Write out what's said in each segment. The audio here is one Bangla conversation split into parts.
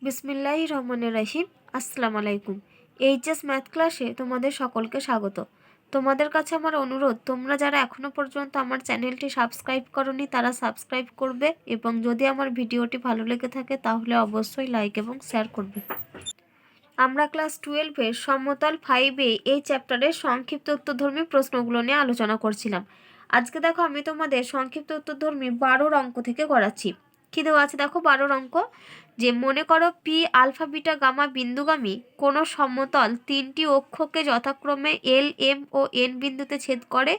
বিসমিল্লাহির রহমানির রহিম। আসসালামু আলাইকুম। এইচএস ম্যাথ ক্লাসে তোমাদের সকলকে স্বাগত। তোমাদের কাছে আমার অনুরোধ, তোমরা যারা এখনও পর্যন্ত আমার চ্যানেলটি সাবস্ক্রাইব করোনি তারা সাবস্ক্রাইব করবে, এবং যদি আমার ভিডিওটি ভালো লেগে থাকে তাহলে অবশ্যই লাইক এবং শেয়ার করবে। আমরা ক্লাস 12-এর সমতল 5-এ এই চ্যাপ্টারের সংক্ষিপ্ত উত্তরধর্মী প্রশ্নগুলো নিয়ে আলোচনা করছিলাম। আজকে দেখো আমি তোমাদের সংক্ষিপ্ত উত্তরধর্মী 12 অঙ্ক থেকে করাচ্ছি। কী দেওয়া আছে দেখো 12 অঙ্ক, যে মনে করো পি আলফা বিটা গামা বিন্দুগামী কোনো সমতল তিনটি অক্ষকে যথাক্রমে এল এম ও এন বিন্দুতে ছেদ করে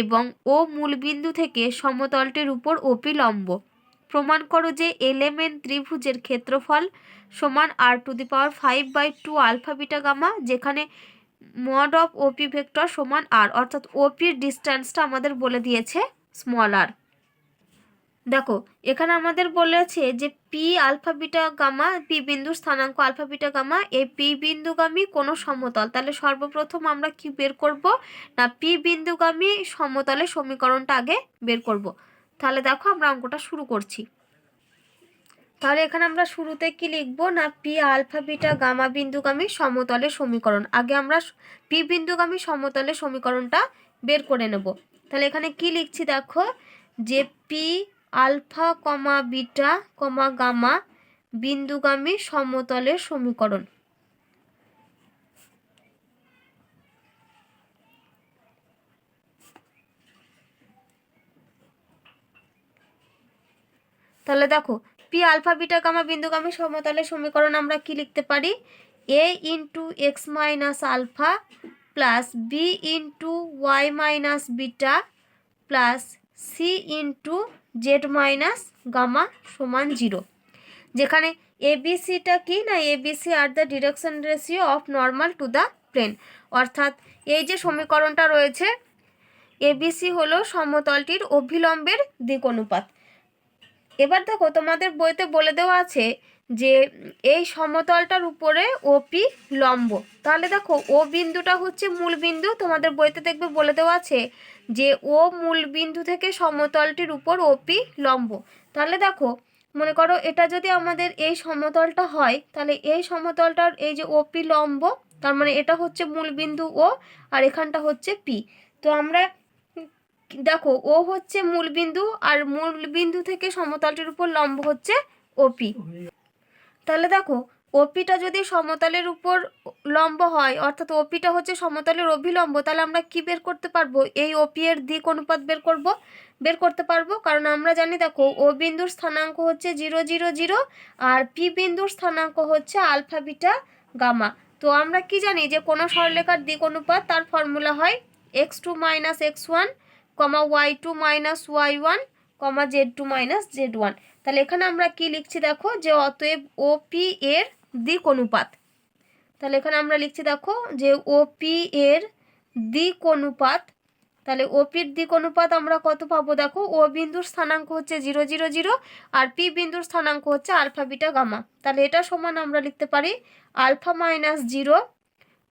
এবং ও মূল বিন্দু থেকে সমতলটির উপর ওপি লম্ব। প্রমাণ করো যে এলএমএন ত্রিভুজের ক্ষেত্রফল সমান r⁵/2 আলফা বিটা গামা, যেখানে মড অফ ওপি ভেক্টর সমান আর, অর্থাৎ ওপির ডিস্ট্যান্সটা আমাদের বলে দিয়েছে স্মল আর। দেখো এখানে আমাদের বলেছে যে P alpha beta gamma, P বিন্দুর স্থানাঙ্ক আলফা বিটা গামা, এই পি বিন্দুগামী কোনো সমতল। তাহলে সর্বপ্রথম আমরা কি বের করব না, পি বিন্দুগামী সমতলের সমীকরণটা আগে বের করব। তাহলে দেখো আমরা অঙ্কটা শুরু করছি। তাহলে এখানে আমরা শুরুতে কি লিখব না, পি আলফা বিটা গামা বিন্দুগামী সমতলের সমীকরণ। আগে আমরা পি বিন্দুগামী সমতলের সমীকরণটা বের করে নেব। তাহলে এখানে কি লিখছি দেখো, যে P alpha comma beta comma gamma বিন্দুগামী সমতলের সমীকরণ। তাহলে দেখো পি আলফা বিটা গামা বিন্দুগামী সমতলের সমীকরণ আমরা কি লিখতে পারি, A into x minus alpha plus B into Y minus beta plus C into Z minus gamma সমান 0। যেখানে এবিসিটা কি না, ABC are the direction ratio of normal to the plane. অর্থাৎ এই যে সমীকরণটা রয়েছে, এবিসি হলো সমতলটির অভিলম্বের দিক অনুপাত। এবার দেখো তোমাদের বইতে বলে দেওয়া আছে যে এই সমতলটার উপরে ওপি লম্ব। তাহলে দেখো ও বিন্দুটা হচ্ছে মূল বিন্দু, তোমাদের বইতে দেখবে বলে দেওয়া আছে যে ও মূল বিন্দু থেকে সমতলটির উপর ওপি লম্ব। তাহলে দেখো মনে করো এটা যদি আমাদের এই সমতলটা হয়, তাহলে এই সমতলটার এই যে ওপি লম্ব, তার মানে এটা হচ্ছে মূল বিন্দু ও, আর এখানটা হচ্ছে পি। তো আমরা দেখো ও হচ্ছে মূল বিন্দু, আর মূল বিন্দু থেকে সমতলটির উপর লম্ব হচ্ছে ওপি। তাহলে দেখো ওপিটা যদি সমতলের উপর লম্ব হয়, অর্থাৎ ওপিটা হচ্ছে সমতলের অভিলম্ব, তাহলে আমরা কি বের করতে পারবো, এই ওপি এর দিক অনুপাত বের করতে পারবো। কারণ আমরা জানি দেখো ও বিন্দুর স্থানাঙ্ক হচ্ছে 0 0 0, আর পি বিন্দুর স্থানাঙ্ক হচ্ছে আলফা বিটা গামা। তো আমরা কি জানি যে কোনো সরলরেখার দিক অনুপাত তার ফর্মুলা হয় x2 মাইনাস x1 কমা y2 মাইনাস y1 কমা z2 মাইনাস z1। তাহলে এখানে আমরা কি লিখছি দেখো, যে অতএব ওপি এর দিক অনুপাত। তাহলে এখানে আমরা লিখছি দেখো যে ওপি এর দিক অনুপাত। তাহলে ওপির দিক অনুপাত আমরা কত পাবো দেখো, ও বিন্দুর স্থানাঙ্ক হচ্ছে 0 0 0, আর পি বিন্দুর স্থানাঙ্ক হচ্ছে আলফা বিটা গামা। তাহলে এটা সমান আমরা লিখতে পারি alpha minus 0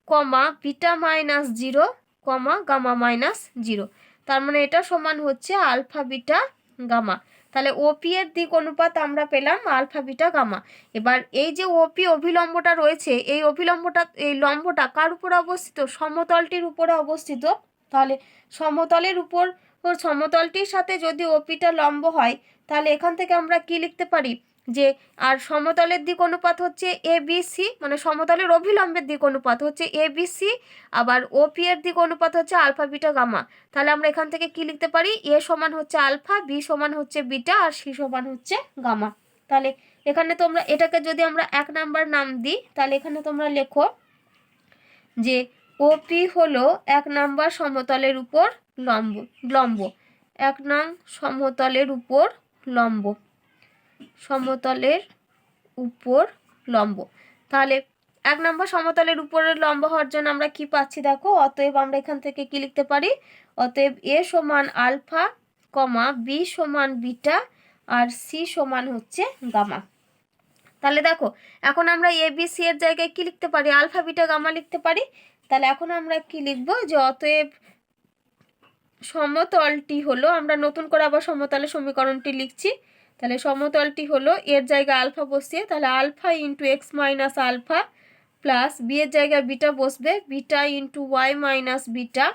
comma beta minus 0 comma gamma minus 0। তার মানে এটা সমান হচ্ছে আলফা বিটা গামা। তাহলে ওপি এর দিক অনুপাত আমরা পেলাম আলফা বিটা গামা। এবার এই যে ওপি অভিলম্বটা রয়েছে, এই অভিলম্বটা, এই লম্বটা কার উপরে অবস্থিত, সমতলটির উপরে অবস্থিত। তাহলে সমতলের উপর সমতলটির সাথে যদি ওপিটা লম্ব হয়, তাহলে এখান থেকে আমরা কি লিখতে পারি, যে আর সমতলের দিক অনুপাত হচ্ছে এবিসি, মানে সমতলের অভিলম্বের দিক অনুপাত হচ্ছে এবিসি, আবার ওপি এর দিক অনুপাত হচ্ছে আলফা বিটা গামা। তাহলে আমরা এখান থেকে কি লিখতে পারি, এ সমান হচ্ছে আলফা, বি সমান হচ্ছে বিটা, আর সি সমান হচ্ছে গামা। তাহলে এখানে তোমরা এটাকে যদি আমরা 1 নাম্বার নাম দিই, তাহলে এখানে তোমরা লেখো যে ওপি হলো 1 নাম্বার সমতলের উপর লম্ব 1 নং সমতলের উপর লম্ব, সমতলের উপর লম্ব। তাহলে 1 নম্বর সমতলের উপরের লম্ব হওয়ার জন্য আমরা কি পাচ্ছি দেখো, অতএব আমরা এখান থেকে কি লিখতে পারি, অতএব এ সমান আলফা কমা বি সমান বিটা আর সি সমান হচ্ছে গামা। তাহলে দেখো এখন আমরা এ বি সি এর জায়গায় কি লিখতে পারি, আলফা বিটা গামা লিখতে পারি। তাহলে এখন আমরা কি লিখবো, যে অতএব সমতলটি হলো, আমরা নতুন করে আবার সমতলের সমীকরণটি লিখছি। তাহলে সমতলটি হলো এর জায়গায় আলফা বসিয়ে, তাহলে alpha into x minus alpha plus B এর জায়গায় বিটা বসবে, beta into Y minus beta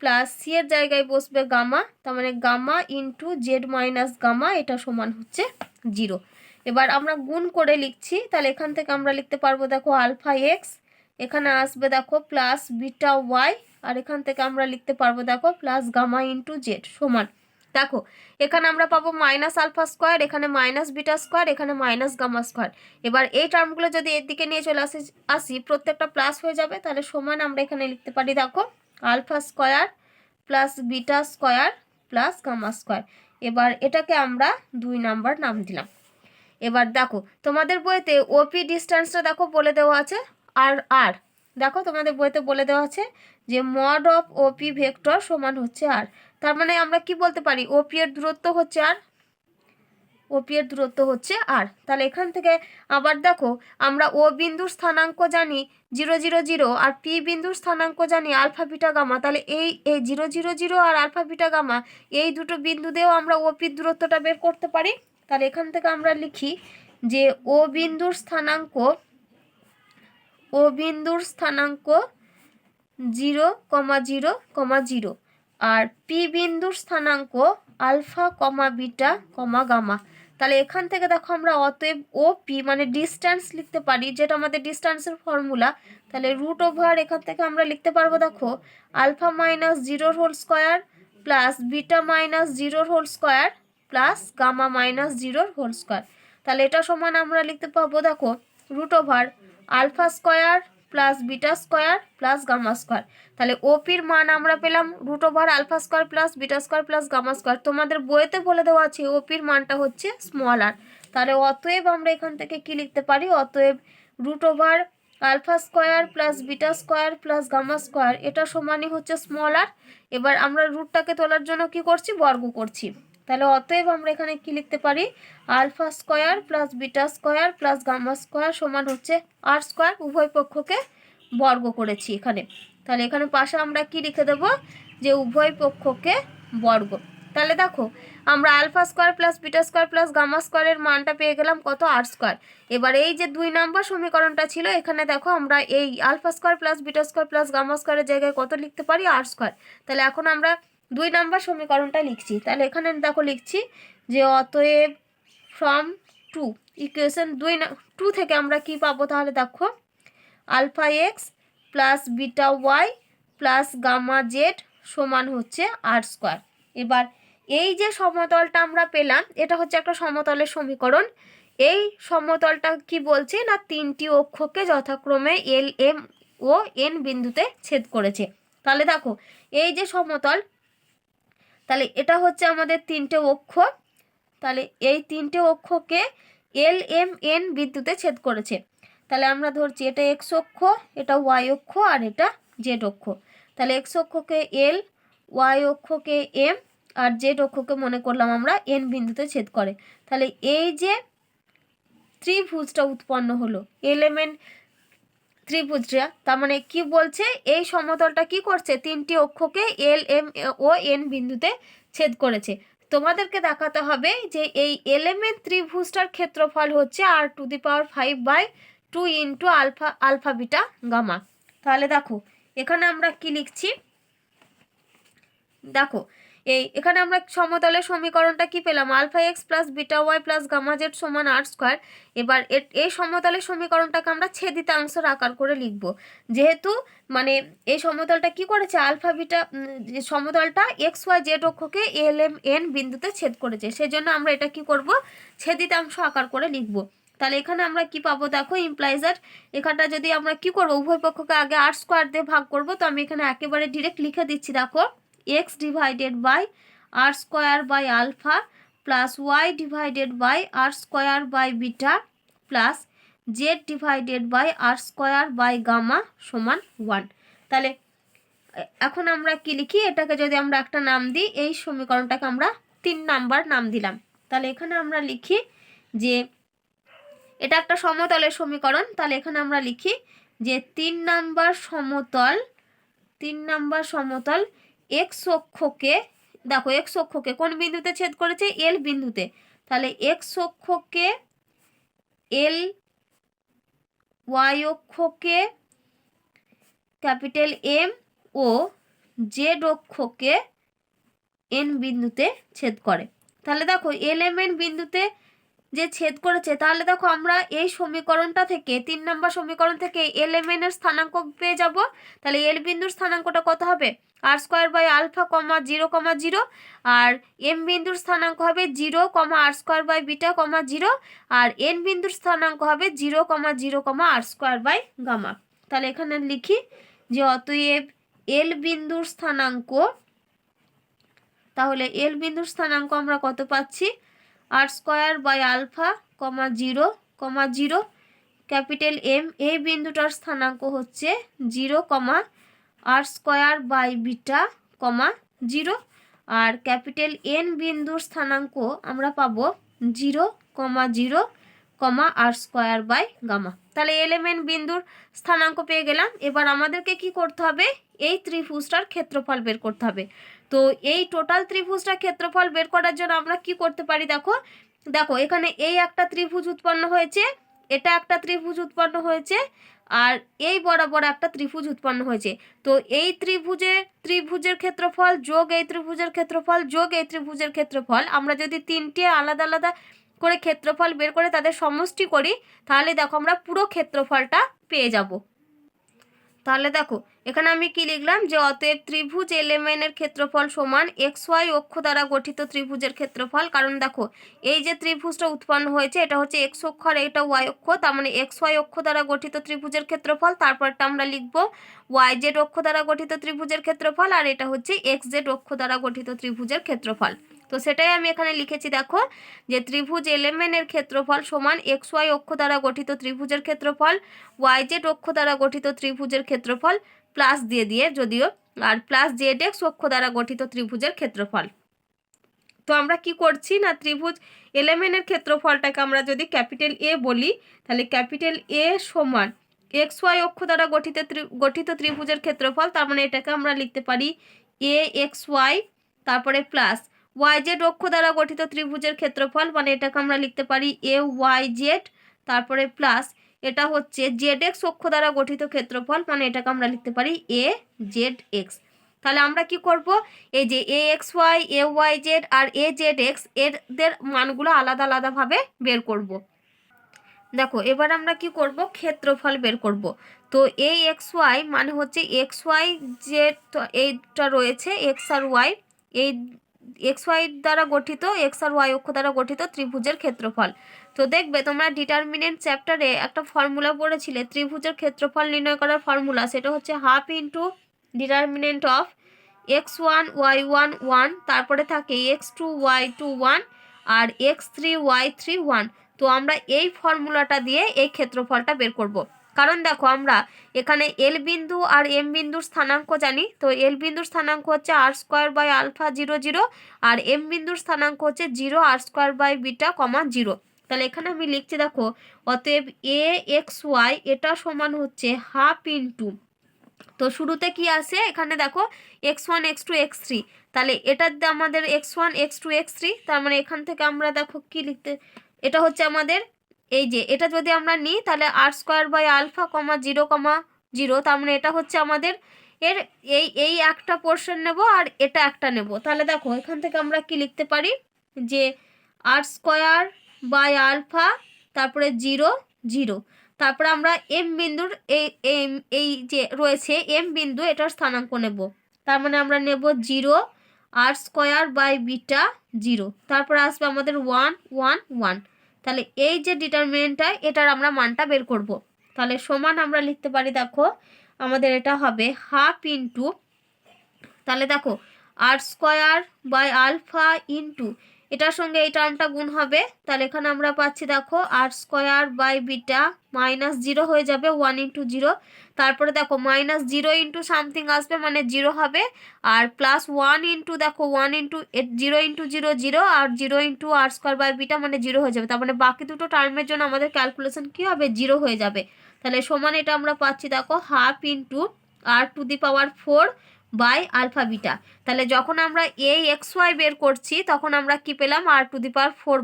plus C এর জায়গায় বসবে গামা, তার মানে gamma into Z minus gamma, এটা সমান হচ্ছে 0। এবার আমরা গুণ করে লিখছি, তাহলে এখান থেকে আমরা লিখতে পারবো দেখো আলফা এক্স, এখানে আসবে দেখো প্লাস বিটা ওয়াই, আর এখান থেকে আমরা লিখতে পারবো দেখো প্লাস গামা ইন্টু জেড সমান, দেখো এখানে আমরা পাবো মাইনাস আলফা স্কোয়ার, এখানে মাইনাস বিটা স্কোয়ার, এখানে মাইনাস গামা স্কোয়ার। এবার এই টার্মগুলো যদি এর দিকে নিয়ে চলে আসি প্রত্যেকটা প্লাস হয়ে যাবে, তাহলে সমান আমরা এখানে লিখতে পারি দেখো alpha square plus beta square plus gamma square. এবার এটাকে আমরা 2 নাম্বার নাম দিলাম। এবার দেখো তোমাদের বইতে ওপি ডিস্টেন্সটা দেখো বলে দেওয়া আছে আর আর দেখো তোমাদের বইতে বলে দেওয়া আছে যে মড অফ ওপি ভেক্টর সমান হচ্ছে আর, তার মানে আমরা কি বলতে পারি ওপি এর দূরত্ব হচ্ছে আর, ওপি এর দূরত্ব হচ্ছে আর। তাহলে এখান থেকে আবার দেখো আমরা ও বিন্দুর স্থানাঙ্ক জানি 0 0 0 আর পি বিন্দুর স্থানাঙ্ক জানি আলফা বিটা গামা, তাহলে এই 0 0 0 আর আলফা বিটা গামা এই দুটো বিন্দু দিয়েও আমরা ওপির দূরত্বটা বের করতে পারি। তাহলে এখান থেকে আমরা লিখি যে ও বিন্দুর স্থানাঙ্ক 0, 0, 0 আর পি বিন্দুর স্থানাঙ্ক আলফা বিটা গামা। তাহলে এখান থেকে দেখো আমরা অতএব ও পি মানে ডিস্টেন্স লিখতে পারি, যেটা আমাদের ডিস্টেন্সের ফর্মুলা। তাহলে রুট ওভার এখান থেকে আমরা লিখতে পারবো দেখো alpha minus 0 whole square plus beta minus 0 whole square plus gamma minus 0 whole square. তাহলে এটা সমান আমরা লিখতে পাবো দেখো root over alpha square plus beta square plus gamma square. তাহলে ওপির মান আমরা পেলাম root over alpha square plus beta square plus gamma square. তোমাদের বইতে বলে দেওয়া আছে ওপির মানটা হচ্ছে স্মল আর। তাহলে অতএব আমরা এখান থেকে কি লিখতে পারি, অতএব root over alpha square plus beta square plus gamma square এটা সমানই হচ্ছে স্মল আর। এবার আমরা রুটটাকে তোলার জন্য কি করছি, বর্গ করছি। তাহলে অতএব আমরা এখানে কি লিখতে পারি alpha square plus beta square plus gamma square সমান হচ্ছে আর স্কোয়ার, উভয় পক্ষকে বর্গ করেছি এখানে। তাহলে এখানে পাশে আমরা কি লিখে দেব যে উভয় পক্ষকে বর্গ। তাহলে দেখো আমরা alpha square plus beta square plus gamma স্কোয়ারের মানটা পেয়ে গেলাম কত, আর স্কোয়ার। এবার এই যে 2 নম্বর সমীকরণটা ছিল এখানে দেখো আমরা এই alpha square plus beta square plus gamma স্কোয়ারের জায়গায় কত লিখতে পারি, আর স্কোয়ার। তাহলে এখন আমরা 2 নম্বর সমীকরণটা লিখছি। তাহলে এখানে দেখো লিখছি যে অতএব ফ্রম 2 ইকুয়েশন 2 থেকে আমরা কি পাবো, তাহলে দেখো alpha x plus beta Y plus gamma Z সমান হচ্ছে আর স্কোয়ার। এবার এই যে সমতলটা আমরা পেলাম এটা হচ্ছে একটা সমতলের সমীকরণ। এই সমতলটা কি বলছে না 3টি অক্ষকে যথাক্রমে এল এম ও এন বিন্দুতে ছেদ করেছে। তাহলে দেখো এই যে সমতল, তাহলে এটা হচ্ছে আমাদের 3টে অক্ষ, তাহলে এই 3টে অক্ষকে এল এম এন বিন্দুতে ছেদ করেছে। তাহলে আমরা ধরছি এটা এক্স অক্ষ, এটা ওয়াই অক্ষ আর এটা জেড অক্ষ। তাহলে এক্স অক্ষকে L, Y অক্ষকে M R Z অক্ষকে মনে করলাম আমরা এন বিন্দুতে ছেদ করে। তাহলে এই যে ত্রিভুজটা উৎপন্ন হলো এলএমএন ত্রিভুজটা, তার মানে কি বলছে এই সমতলটা কি করছে 3টি অক্ষকে এল এম ও এন বিন্দুতে ছেদ করেছে। তোমাদেরকে দেখাতে হবে যে এই এলএমএন ত্রিভুজটার ক্ষেত্রফল হচ্ছে r⁵/2 into alpha beta gamma. তাহলে দেখো এখানে আমরা কি লিখছি, দেখো এখানে আমরা সমতলের সমীকরণটা কি পেলাম alpha x plus beta Y plus gamma Z সমান আর স্কোয়ার। এবার এই সমতলের সমীকরণটাকে আমরা ছেদিতাংশের আকার করে লিখব, যেহেতু মানে এই সমতলটা কি করেছে আলফা বিটা সমতলটা এক্স ওয়াই জেড অক্ষকে এল এম এন বিন্দুতে ছেদ করেছে, সেজন্য আমরা এটা কি করব ছেদিতাংশ আকার করে লিখব। তাহলে এখানে আমরা কি পাবো দেখো ইমপ্লাইজ দ্যাট এখানটা যদি আমরা কি করব উভয় পক্ষকে আগে আর স্কোয়ার দিয়ে ভাগ করব। তো আমি এখানে একেবারে ডিরেক্ট লিখে দিচ্ছি দেখো x divided by R square by alpha plus Y divided by R square by beta plus Z divided by R square by gamma সমান 1। তাহলে এখন আমরা কি লিখি, এটাকে যদি আমরা একটা নাম দিই এই সমীকরণটাকে আমরা 3 নাম্বার নাম দিলাম। তাহলে এখানে আমরা লিখি যে এটা একটা সমতলের সমীকরণ। তাহলে এখানে আমরা লিখি যে 3 নাম্বার সমতল এক্স অক্ষকে, দেখো এক্স অক্ষকে কোন বিন্দুতে ছেদ করেছে এল বিন্দুতে। তাহলে এক্স অক্ষকে এল, ওয়াই অক্ষকে ক্যাপিটাল এম ও জেড অক্ষকে এন বিন্দুতে ছেদ করে। তাহলে দেখো এল এম এন বিন্দুতে যে ছেদ করেছে, তাহলে দেখো আমরা এই সমীকরণটা থেকে 3 নম্বর সমীকরণ থেকে এল এম এন এর স্থানাঙ্ক পেয়ে যাব। তাহলে এল বিন্দুর স্থানাঙ্কটা কত হবে? R square by alpha comma 0,0, আর এম বিন্দুর স্থানাঙ্ক হবে 0, r square by beta comma 0, আর এন বিন্দুর স্থানাঙ্ক হবে 0,0, আর স্কোয়ার বাই গামা। তাহলে এখানে লিখি যে অতএব এল বিন্দুর স্থানাঙ্ক, তাহলে এল বিন্দুর স্থানাঙ্ক আমরা কত পাচ্ছি? R square by alpha comma 0,0, capital M এই বিন্দুটার স্থানাঙ্ক হচ্ছে 0, r square by beta comma 0, আর ক্যাপিটাল এন বিন্দুর স্থানাঙ্ক আমরা পাবো 0,0, আর স্কোয়ার বাই গামা। তাহলে এলিমেন্ট বিন্দুর স্থানাঙ্ক পেয়ে গেলাম। এবার আমাদেরকে কি করতে হবে? এই ত্রিভুজটার ক্ষেত্রফল বের করতে হবে। তো এই টোটাল ত্রিভুজটার ক্ষেত্রফল বের করার জন্য আমরা কি করতে পারি? দেখো দেখো এখানে এই একটা ত্রিভুজ উৎপন্ন হয়েছে, এটা একটা ত্রিভুজ উৎপন্ন হয়েছে, আর এই বরাবর একটা ত্রিভুজ উৎপন্ন হয়েছে। তো এই ত্রিভুজের ক্ষেত্রফল যোগ এই ত্রিভুজের ক্ষেত্রফল যোগ এই ত্রিভুজের ক্ষেত্রফল, আমরা যদি তিনটে আলাদা আলাদা করে ক্ষেত্রফল বের করে তাদের সমষ্টি করি, তাহলে দেখো আমরা পুরো ক্ষেত্রফলটা পেয়ে যাব। তাহলে দেখো এখানে আমি কি লিখলাম যে অতএব ত্রিভুজ এলএমএন এর ক্ষেত্রফল সমান এক্স ওয়াই অক্ষ দ্বারা গঠিত ত্রিভুজের ক্ষেত্রফল। কারণ দেখো এই যে ত্রিভুজটা উৎপন্ন হয়েছে এটা হচ্ছে এক্স অক্ষ আর এটা ওয়াই অক্ষ, তার মানে এক্স ওয়াই অক্ষ দ্বারা গঠিত ত্রিভুজের ক্ষেত্রফল, তারপরটা আমরা লিখবো ওয়াই জেড অক্ষ দ্বারা গঠিত ত্রিভুজের ক্ষেত্রফল, আর এটা হচ্ছে এক্স জেড অক্ষ দ্বারা গঠিত ত্রিভুজের ক্ষেত্রফল। তো সেটাই আমি এখানে লিখেছি। দেখো যে ত্রিভুজ এলএমএন এর ক্ষেত্রফল সমান এক্স ওয়াই অক্ষ দ্বারা গঠিত ত্রিভুজের ক্ষেত্রফল, ওয়াই জেড অক্ষ দ্বারা গঠিত ত্রিভুজের ক্ষেত্রফল প্লাস দিয়ে যদিও, আর প্লাস জেড এক্স অক্ষ দ্বারা গঠিত ত্রিভুজের ক্ষেত্রফল। তো আমরা কি করছি না, ত্রিভুজ এলএমএন এর ক্ষেত্রফলটাকে আমরা যদি ক্যাপিটাল এ বলি, তাহলে ক্যাপিটাল এ সমান এক্স ওয়াই অক্ষ দ্বারা গঠিত ত্রিভুজের ক্ষেত্রফল, তার মানে এটাকে আমরা লিখতে পারি এ এক্স ওয়াই, তারপরে প্লাস ওয়াই জেড অক্ষ দ্বারা গঠিত ত্রিভুজের ক্ষেত্রফল, মানে এটাকে আমরা লিখতে পারি এ ওয়াই জেড, তারপরে প্লাস এটা হচ্ছে জেড এক্স অক্ষ দ্বারা গঠিত ক্ষেত্রফল, মানে এটাকে আমরা লিখতে পারি এ জেড এক্স। তাহলে আমরা কি করব, এই যে A X Y, A Y Z আর এ জেড এক্স এদের মানগুলো আলাদা আলাদাভাবে বের করব। দেখো এবার আমরা কি করব, ক্ষেত্রফল বের করব। তো এই এক্স ওয়াই মানে হচ্ছে এক্স ওয়াই জেড, এইটা রয়েছে এক্স আর ওয়াই, এই এক্স ওয়াই দ্বারা গঠিত, এক্স আর ওয়াই অক্ষ দ্বারা গঠিত ত্রিভুজের ক্ষেত্রফল। তো দেখবে তোমরা ডিটারমিনেন্ট চ্যাপ্টারে একটা ফর্মুলা পড়েছিলে ত্রিভুজের ক্ষেত্রফল নির্ণয় করার ফর্মুলা, সেটা হচ্ছে half into determinant of x1 y1 1, তারপরে থাকে x2 y2 1 আর x3 y3 1। তো আমরা এই ফর্মুলাটা দিয়ে এই ক্ষেত্রফলটা বের করব। কারণ দেখো আমরা এখানে এল বিন্দু আর এম বিন্দুর স্থানাঙ্ক জানি। তো এল বিন্দুর স্থানাঙ্ক হচ্ছে আর স্কোয়ার বাই আলফা 0 0, আর এম বিন্দুর স্থানাঙ্ক হচ্ছে 0 r square by beta comma 0। তাহলে এখানে আমি লিখছি দেখো অতএব এ এক্স ওয়াই এটা সমান হচ্ছে হাফ ইন্টু, তো শুরুতে কি আসে এখানে দেখো x1 x2 x3, তাহলে এটার আমাদের x1 x2 x3, তার মানে এখান থেকে আমরা দেখো কি লিখতে, এটা হচ্ছে আমাদের এই যে এটা যদি আমরা নিই তাহলে আর স্কোয়ার বাই আলফা কমা 0,0, তার মানে এটা হচ্ছে আমাদের এর এই একটা পোর্শন নেব আর এটা একটা নেব। তাহলে দেখো এখান থেকে আমরা কি লিখতে পারি যে আর স্কোয়ার বাই আলফা, তারপরে 0 0, তারপরে আমরা এম বিন্দুর এই যে রয়েছে এম বিন্দু এটার স্থানাঙ্ক নেব, তার মানে আমরা নেব 0 আর স্কোয়ার বাই বিটা 0, তারপরে আসবে আমাদের 1 1 1। তাহলে এই যে ডিটারমিনেন্টটা এটার আমরা মানটা বের করব। তাহলে সমান আমরা লিখতে পারি দেখো আমাদের এটা হবে হাফ ইন্টু, তাহলে দেখো আর স্কোয়ার বাই আলফা ইন্টু এটার সঙ্গে এই টার্মটা গুণ হবে, তাহলে এখানে আমরা পাচ্ছি দেখো আর স্কোয়ার বাই বিটা মাইনাস 0 হয়ে যাবে 1 ইন্টু 0, তারপরে দেখো মাইনাস 0 ইন্টু সামথিং আসবে মানে 0 হবে, আর প্লাস 1 ইন্টু দেখো 1 into 0 into 0 0, R 0 into R square by beta মানে 0 হয়ে যাবে, তার মানে বাকি দুটো টার্মের জন্য আমাদের ক্যালকুলেশন কী হবে 0 হয়ে যাবে। তাহলে সমান এটা আমরা পাচ্ছি দেখো half into R to the power 4 by alpha beta. তাহলে যখন আমরা এই এক্স ওয়াই বের করছি তখন আমরা কি পেলাম r⁴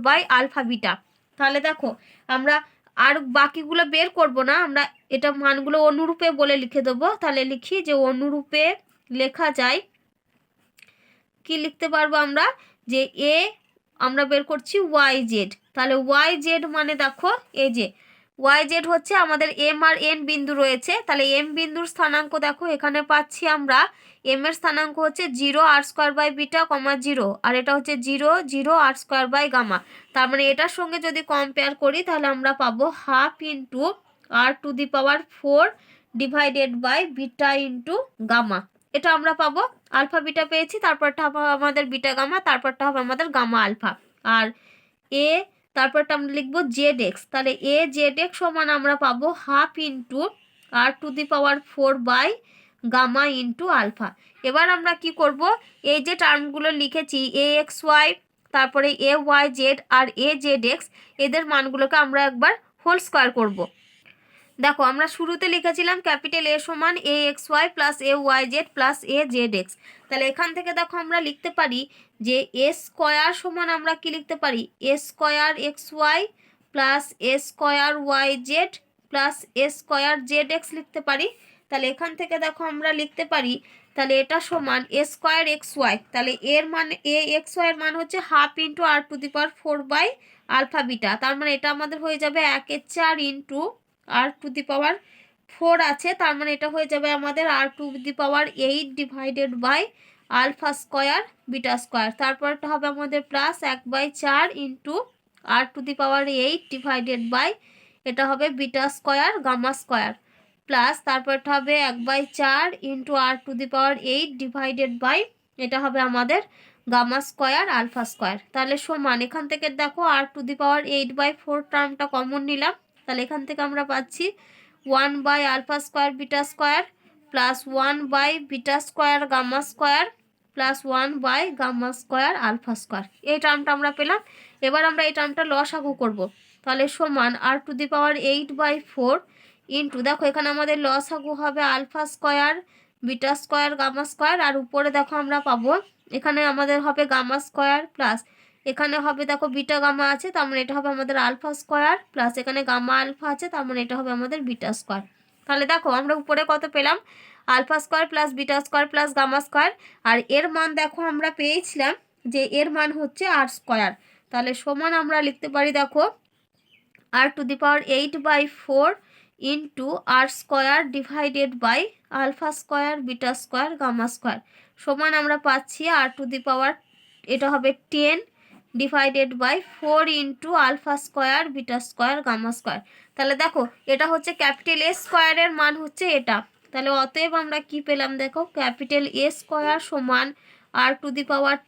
বাই আলফা বিটা। তাহলে দেখো আমরা আর বাকিগুলো বের করব না, আমরা এটা মানগুলো অনুরূপে বলে লিখে দেবো। তাহলে লিখি যে অনুরূপে লেখা যায়, কি লিখতে পারবো আমরা, যে এ আমরা বের করছি ওয়াই জেড। তাহলে ওয়াই জেড মানে দেখো এই যে ওয়াই জেড হচ্ছে আমাদের এম আর এন বিন্দু রয়েছে। তাহলে এম বিন্দুর স্থানাঙ্ক দেখো এখানে পাচ্ছি আমরা, এম এর স্থানাঙ্ক হচ্ছে 0 r² বাই বিটা কমা 0, আর এটা হচ্ছে 0 0 r² বাই গামা। তার মানে এটার সঙ্গে যদি কম্পেয়ার করি তাহলে আমরা পাবো half into r⁴ divided by beta into gamma. এটা আমরা পাবো, আলফা বিটা পেয়েছি, তারপরটা হবে আমাদের বিটা গামা, তারপরটা হবে আমাদের গামা আলফা। আর এ তারপরটা আমরা লিখবো জেড এক্স। তাহলে এ জেড এক্স সমান আমরা পাবো half into r⁴ by gamma into alpha. এবার আমরা কি করব, এই যে টার্মগুলো লিখেছি এ এক্স ওয়াই, তারপরে এ ওয়াই জেড আর এ জেড এক্স, এদের মানগুলোকে আমরা একবার হোল স্কোয়ার করব। দেখো আমরা শুরুতে লিখেছিলাম ক্যাপিটাল এ সমান A X Y plus A Y Z plus A Z X. তাহলে এখান থেকে দেখো আমরা লিখতে পারি যে এ স্কোয়ার সমান আমরা কি লিখতে পারি, এ স্কোয়ার এক্স ওয়াই প্লাস এ স্কোয়ার ওয়াই জেড প্লাস এ স্কোয়ার জেড এক্স লিখতে পারি। তাহলে এখান থেকে দেখো আমরা লিখতে পারি, তাহলে এটা সমান এ স্কোয়ার এক্স ওয়াই, তাহলে এর মান এ এক্স ওয়াই এর মান হচ্ছে half into r⁴ by alpha beta. তার মানে এটা আমাদের হয়ে যাবে 1/4 ইন্টু r⁴ আছে, তার মানে এটা হয়ে যাবে আমাদের r⁸ divided by alpha square beta square. তারপরটা হবে আমাদের plus 1/4 into r⁸ divided by এটা হবে beta square gamma square, plus তারপরটা হবে 1/4 ইন্টু r⁸ ডিভাইডেড বাই এটা হবে আমাদের গামা স্কোয়ার আলফা স্কোয়ার। তাহলে সমান এখান থেকে দেখো r⁴ টার্মটা কমন নিলাম, তাহলে এখান থেকে আমরা পাচ্ছি 1 by alpha square beta square plus 1 by beta square gamma square plus 1 by gamma square alpha square. এই টার্মটা আমরা পেলাম। এবার আমরা এই টার্মটা লসাগু করব। তাহলে সমান r⁴/4 ইন্টু, দেখো এখানে আমাদের লসাগু হবে alpha square beta square gamma square, আর উপরে দেখো আমরা পাবো এখানে আমাদের হবে গামা স্কোয়ার প্লাস এখানে হবে দেখো বিটা গামা আছে, তার মানে এটা হবে আমাদের আলফা স্কোয়ার প্লাস এখানে গামা আলফা আছে, তার মানে এটা হবে আমাদের বিটা স্কোয়ার। তাহলে দেখো আমরা উপরে কত পেলাম, alpha square plus beta square plus gamma square, আর এর মান দেখো আমরা পেয়েছিলাম যে এর মান হচ্ছে r²। তাহলে সমান আমরা লিখতে পারি দেখো r⁴ into r² divided by alpha square beta square gamma square সমান আমরা পাচ্ছি r⁴ এটা হবে 10 divided by 4 into alpha square beta square gamma square. তাহলে দেখো এটা হচ্ছে ক্যাপিটাল এ স্কোয়ারের মান হচ্ছে এটা। তাহলে অতএব আমরা কি পেলাম, দেখো ক্যাপিটাল এ স্কোয়ার সমান r⁴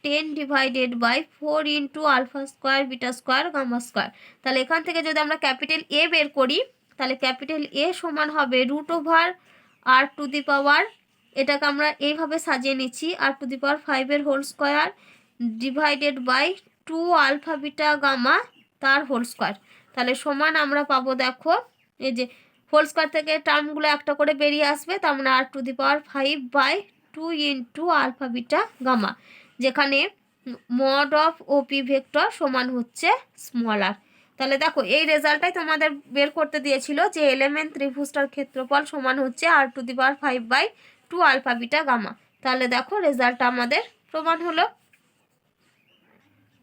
10 divided by 4 into alpha square beta square gamma square. তাহলে এখান থেকে যদি আমরা ক্যাপিটাল এ বের করি তাহলে ক্যাপিটাল এ সমান হবে √r⁴, এটাকে আমরা এইভাবে সাজিয়ে নিচ্ছি r⁵ whole square divided by 2 alpha beta gamma তার হোল স্কোয়ার। তাহলে সমান আমরা পাবো দেখো এই যে হোল স্কোয়ার থেকে টার্মগুলো একটা করে বেরিয়ে আসবে, তার মানে r⁵/2 into alpha beta gamma, যেখানে মড অফ ওপি ভেক্টর সমান হচ্ছে স্মল r। তাহলে দেখো এই রেজাল্টটাই তোমাদের বের করতে দিয়েছিল যে এলিমেন্ট ত্রিভুজটার ক্ষেত্রফল সমান হচ্ছে r⁵/2 আলফা বিটা গামা। তাহলে দেখো রেজাল্টটা আমাদের প্রমাণ হলো।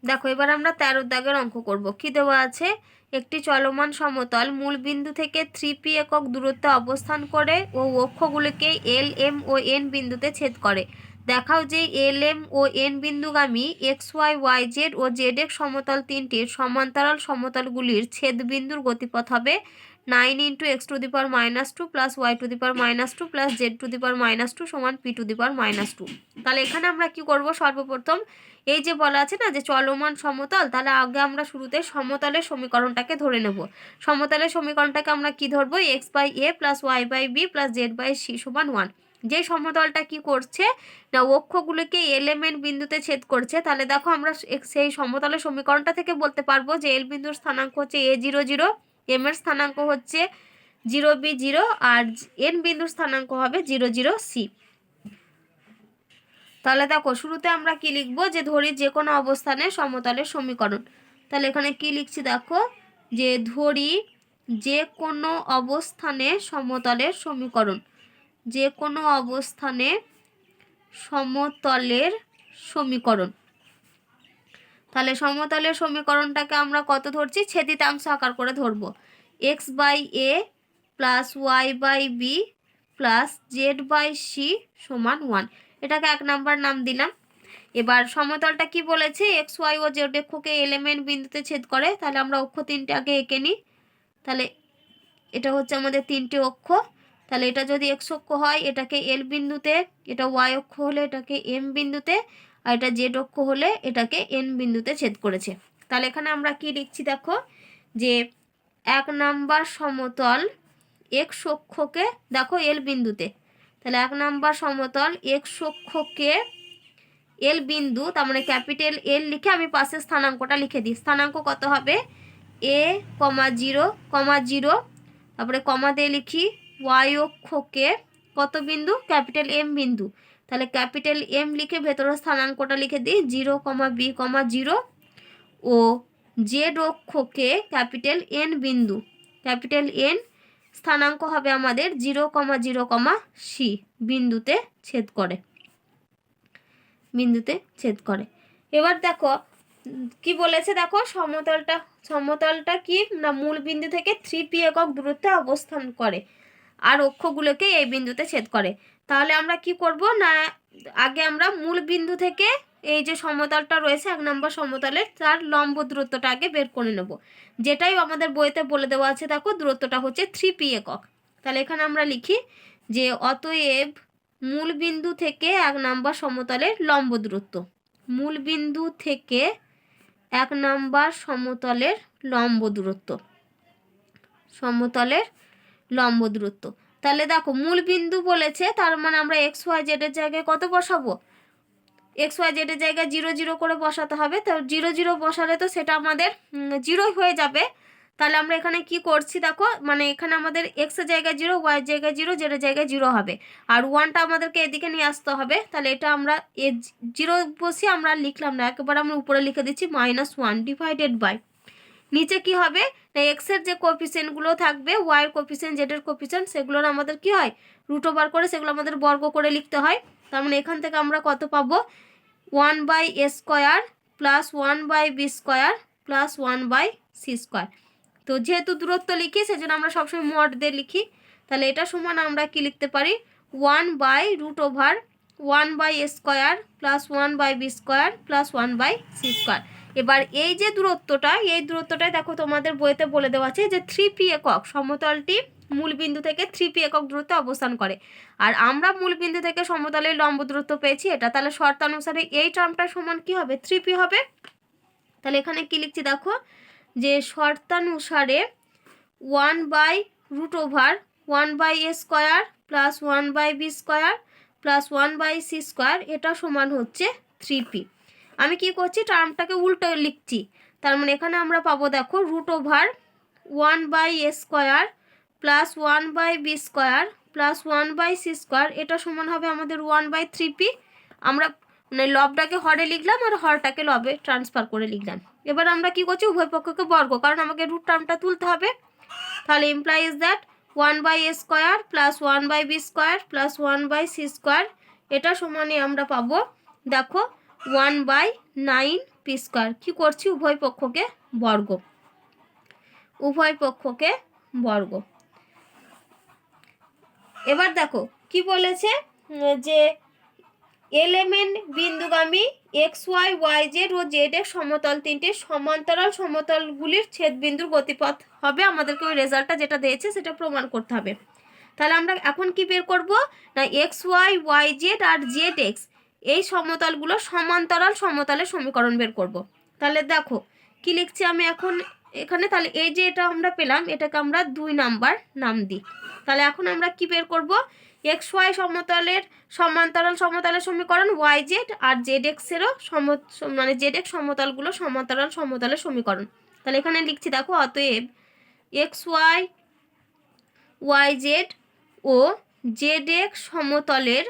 দেখো এবার আমরা 13 দাগের অঙ্ক করব। কি দেওয়া আছে, একটি চলমান সমতল মূল বিন্দু থেকে 3p একক দূরত্বে অবস্থান করে ও অক্ষগুলিকে l m ও n বিন্দুতে ছেদ করে। দেখাও যে l m ও n বিন্দুগামী x y y z ও z x সমতল তিনটির সমান্তরাল সমতলগুলির ছেদ বিন্দুর গতিপথ হবে 9 × x⁻² plus y⁻² plus z⁻² সমান p⁻²। তাহলে এখানে আমরা কি করব, সর্বপ্রথম এই যে বলা আছে না যে চলমান সমতল, তাহলে আগে আমরা শুরুতে সমতলের সমীকরণটাকে ধরে নেব। সমতলের সমীকরণটাকে আমরা কি ধরবো, x/a plus y/b plus z/c সমান 1। যে সমতলটা কি করছে না অক্ষগুলিকে এলিমেন্ট বিন্দুতে ছেদ করছে, তাহলে দেখো আমরা সেই সমতলের সমীকরণটা থেকে বলতে পারবো যে এল বিন্দুর স্থানাঙ্ক হচ্ছে a0 0, এম এর স্থানাঙ্ক হচ্ছে 0 b 0 আর এন বিন্দুর স্থানাঙ্ক হবে 0 0 c। তাহলে দেখো শুরুতে আমরা কি লিখবো, যে ধরি যে কোনো অবস্থানে সমতলের সমীকরণ। তাহলে এখানে কি লিখছি দেখো, যে ধরি যে কোনো অবস্থানে সমতলের সমীকরণ, যে কোনো অবস্থানে সমতলের সমীকরণ। তাহলে সমতলের সমীকরণটাকে আমরা কত ধরছি, ছেদিতাংশ আকার করে ধরবো। X by a plus y by b plus z by c সমান 1, এটাকে 1 নাম্বার নাম দিলাম। এবার সমতলটা কি বলেছে, এক্স ওয়াই ও জেড অক্ষকে এলিমেন্ট বিন্দুতে ছেদ করে। তাহলে আমরা অক্ষ 3টে আগে এঁকে নিই। তাহলে এটা হচ্ছে আমাদের 3টে অক্ষ। তাহলে এটা যদি এক্স অক্ষ হয় এটাকে এল বিন্দুতে, এটা ওয়াই অক্ষ হলে এটাকে এম বিন্দুতে, আর এটা জেড অক্ষ হলে এটাকে এন বিন্দুতে ছেদ করেছে। তাহলে এখানে আমরা কি লিখছি দেখো, যে 1 নাম্বার সমতল এক্স অক্ষকে দেখো এল বিন্দুতে, তাহলে 1 নাম্বার সমতল এক্স অক্ষকে এল বিন্দু, তার মানে ক্যাপিটাল এল লিখে আমি পাশে স্থানাঙ্কটা লিখে দিই। স্থানাঙ্ক কত হবে, এ কমা 0 কমা 0, তারপরে কমা দিয়ে লিখি ওয়াই অক্ষকে কত বিন্দু, ক্যাপিটাল এম বিন্দু। তাহলে ক্যাপিটাল এম লিখে ভেতরের স্থানাঙ্কটা লিখে দিই 0 কমা বি কমা 0, ও জেড অক্ষকে ক্যাপিটাল এন বিন্দু, ক্যাপিটাল এন স্থানাঙ্ক হবে আমাদের 0 কমা 0 কমা সি বিন্দুতে ছেদ করে, বিন্দুতে ছেদ করে। এবার দেখো কি বলেছে, দেখো সমতলটা কি না, মূল বিন্দু থেকে 3p একক দূরত্বে অবস্থান করে আর অক্ষগুলোকে এই বিন্দুতে ছেদ করে। তাহলে আমরা কি করব না, আগে আমরা মূল বিন্দু থেকে এই যে সমতলটা রয়েছে 1 নম্বর সমতলের, তার লম্ব দূরত্বটা আগে বের করে নেব, যেটাই আমাদের বইতে বলে দেওয়া আছে। দেখো দূরত্বটা হচ্ছে 3p একক। তাহলে এখানে আমরা লিখি যে অতএব মূল বিন্দু থেকে 1 নম্বর সমতলের লম্ব দূরত্ব, মূল বিন্দু থেকে 1 নম্বর সমতলের লম্ব দূরত্ব, সমতলের লম্ব দূরত্ব। তাহলে দেখো মূল বিন্দু বলেছে, তার মানে আমরা এক্স ওয়াই জেডের জায়গায় কত বসাবো, এক্স ওয়াই জেডের জায়গায় 0 0 করে বসাতে হবে। তো 0 0 বসালে তো সেটা আমাদের 0 হয়ে যাবে। তাহলে আমরা এখানে কি করছি দেখো, মানে এখানে আমাদের এক্স এর জায়গায় 0, ওয়াই এর জায়গায় 0, জেডের জায়গায় 0 হবে, আর 1টা আমাদেরকে এদিকে নিয়ে আসতে হবে। তাহলে এটা আমরা 0 বসিয়ে আমরা লিখলাম না, একেবারে আমরা উপরে লিখে দিচ্ছি -1 ডিভাইডেড বাই, নিচে কি হবে না এক্স এর যে কোএফিসিয়েন্টগুলো থাকবে, ওয়াই এর কোএফিসিয়েন্ট, জেড এর কোএফিসিয়েন্ট, সেগুলোর আমাদের কি হয় রুট ওভার করে সেগুলো আমাদের বর্গ করে লিখতে হয়। তার মানে এখান থেকে আমরা কত পাবো, 1/a² plus 1/b² plus 1/c²। তো যেহেতু দূরত্ব লিখি সেজন্য আমরা সবসময় মড দিয়ে লিখি। তাহলে এটা সমান আমরা কি লিখতে পারি, 1/√1/a² plus 1/b² plus 1/c²। এবার এই যে দূরত্বটা, এই দূরত্বটাই দেখো তোমাদের বইতে বলে দেওয়া আছে যে 3p একক, সমতলটি মূল বিন্দু থেকে 3p একক দূরত্বে অবস্থান করে। আর আমরা মূল বিন্দু থেকে সমতলের লম্ব দূরত্ব পেয়েছি এটা, তাহলে শর্তানুসারে এই টার্মটা সমান কি হবে, 3p হবে। তাহলে এখানে কি লিখছি দেখো, যে শর্তানুসারে 1/√1/a² plus 1/b² plus 1/c², এটা সমান হচ্ছে 3p। আমি কি করছি, টার্মটাকে উল্টো লিখছি। তার মানে এখানে আমরা পাবো দেখো √1/a² plus 1/b² plus 1/c², এটা সমান হবে আমাদের 1/3p। আমরা মানে লবটাকে হরে লিখলাম আর হরটাকে লবে ট্রান্সফার করে লিখলাম। এবার আমরা কি করছি, উভয় পক্ষকে বর্গ, কারণ আমাকে রুট টার্মটা তুলতে হবে। তাহলে implies that 1/a² plus 1/b² plus 1/c², এটা সমানে আমরা পাবো দেখো 1/9p²। কি করছি, উভয় পক্ষকে বর্গ, উভয় পক্ষকে বর্গ। এবার দেখো কি বলেছে, যে এলিমেন্ট বিন্দুগামী এক্স ওয়াই ওয়াই জেড ও জেড এক্স সমতল 3টি সমান্তরাল সমতলগুলির ছেদবিন্দুর গতিপথ হবে। আমাদেরকে ওই রেজাল্টটা যেটা দিয়েছে সেটা প্রমাণ করতে হবে। তাহলে আমরা এখন কি বের করব না, এক্স ওয়াই ওয়াই জেড আর জেড এক্স এই সমতলগুলো সমান্তরাল সমতলের সমীকরণ বের করব। তাহলে দেখো কি লিখছি আমি এখন এখানে, তাহলে এই যে এটা আমরা পেলাম এটাকে আমরা 2 নাম্বার নাম দিই। তাহলে এখন আমরা কি বের করব, এক্স ওয়াই সমতলের সমান্তরাল সমতলের সমীকরণ, ওয়াই জেড আর জেড এক্সেরও মানে জেড এক্স সমতলগুলো সমান্তরাল সমতলের সমীকরণ। তাহলে এখানে লিখছি দেখো, অতএব এক্স ওয়াই ওয়াই জেড ও জেড এক্স সমতলের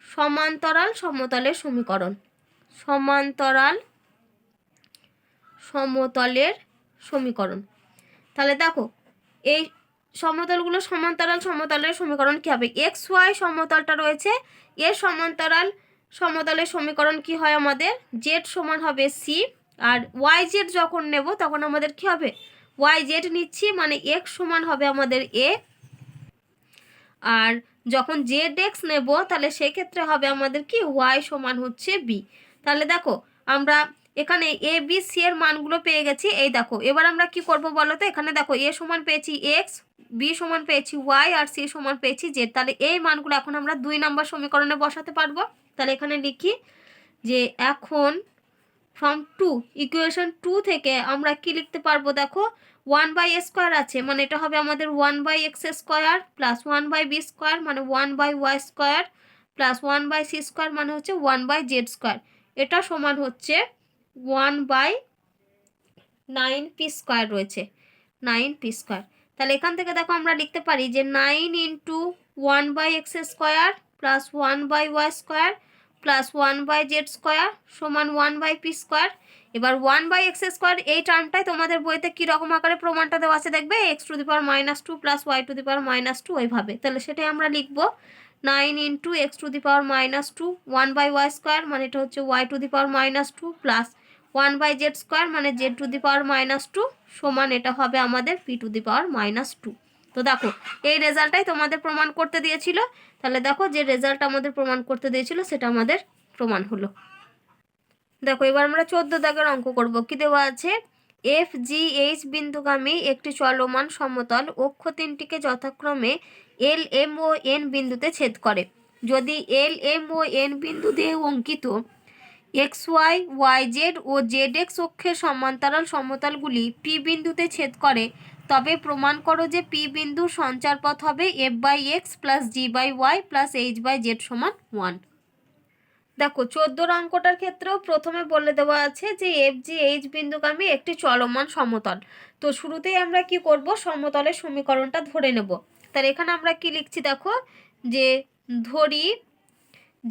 সমান্তরাল সমতলের সমীকরণ, সমান্তরাল সমতলের সমীকরণ। তাহলে দেখো এই সমতলগুলো সমান্তরাল সমতলের সমীকরণ কী হবে? এক্স ওয়াই সমতলটা রয়েছে, এর সমান্তরাল সমতলের সমীকরণ কি হয় আমাদের? জেড সমান হবে সি, আর ওয়াই জেড যখন নেব তখন আমাদের কি হবে? ওয়াই জেড নিচ্ছি মানে এক্স সমান হবে আমাদের এ, আর যখন জেড এক্স নেব তাহলে সেক্ষেত্রে হবে আমাদের কি? ওয়াই সমান হচ্ছে বি। তাহলে দেখো আমরা এখানে এ বি সি এর মানগুলো পেয়ে গেছি। এই দেখো এবার আমরা কি করব বলো তো? এখানে দেখো এ সমান পেয়েছি এক্স, বি সমান পেয়েছি ওয়াই, আর সি সমান পেয়েছি জেড। তাহলে এই মানগুলো এখন আমরা 2 নম্বর সমীকরণে বসাতে পারবো। তাহলে এখানে লিখি যে এখন ফ্রম 2 ইকুয়েশন 2 থেকে আমরা কি লিখতে পারবো? দেখো 1/a² আছে মানে এটা হবে আমাদের 1/x² প্লাস 1/b² মানে 1/y² প্লাস 1/c² মানে হচ্ছে 1/z²। এটা সমান হচ্ছে 1/9p² রয়েছে, 9p²। তাহলে এখান থেকে দেখো আমরা লিখতে পারি যে 9 into 1/x² plus 1/y² plus 1/z² সমান 1/p²। এবার 1/x² এই টার্মটাই তোমাদের বইতে কীরকম আকারে প্রমাণটা দেওয়া আছে দেখবে, x⁻² প্লাস y⁻², ওইভাবে। তাহলে সেটাই আমরা লিখব 9 ইন্টু x⁻² 1/y² মানে এটা হচ্ছে y⁻² প্লাস 1/z² মানে z⁻² সমান এটা হবে আমাদের p⁻²। তো দেখো এই রেজাল্টটাই তোমাদের প্রমাণ করতে দিয়েছিল। তাহলে দেখো যে রেজাল্ট আমাদের প্রমাণ করতে দিয়েছিল সেটা আমাদের প্রমাণ হলো। দেখো এবার আমরা 14 দাগের অঙ্ক করব। কি দেওয়া আছে? এফ জি এইচ বিন্দুগামী একটি চলমান সমতল অক্ষ তিনটিকে যথাক্রমে এল এম ও এন বিন্দুতে ছেদ করে। যদি এল এম ও এন বিন্দু দিয়ে অঙ্কিত এক্স ওয়াই ওয়াই জেড ও জেড এক্স অক্ষের সমান্তরাল সমতলগুলি পি বিন্দুতে ছেদ করে, তবে প্রমাণ করো যে পি বিন্দুর সঞ্চারপথ হবে f/x plus g/y plus h/z সমান 1। দেখো 14 অঙ্কটার ক্ষেত্রেও প্রথমে বলে দেওয়া আছে যে এফ জি এইচ বিন্দুগামী একটি চলমান সমতল। তো শুরুতেই আমরা কি করব? সমতলের সমীকরণটা ধরে নেব। তাহলে এখানে আমরা কি লিখছি দেখো, যে ধরি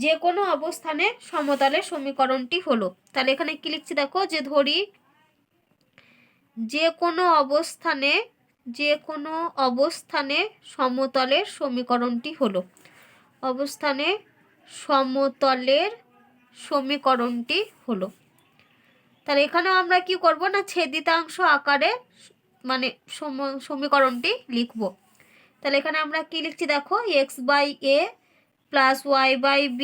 যে কোনো অবস্থানে সমতলের সমীকরণটি হলো। তাহলে এখানে কি লিখছি দেখো, যে ধরি যে কোনো অবস্থানে সমতলের সমীকরণটি হলো, অবস্থানে সমতলের সমীকরণটি হলো। তাহলে এখানেও আমরা কি করব না, ছেদিতাংশ আকারে মানে সমীকরণটি লিখব। তাহলে এখানে আমরা কি লিখছি দেখো, x/a plus y/b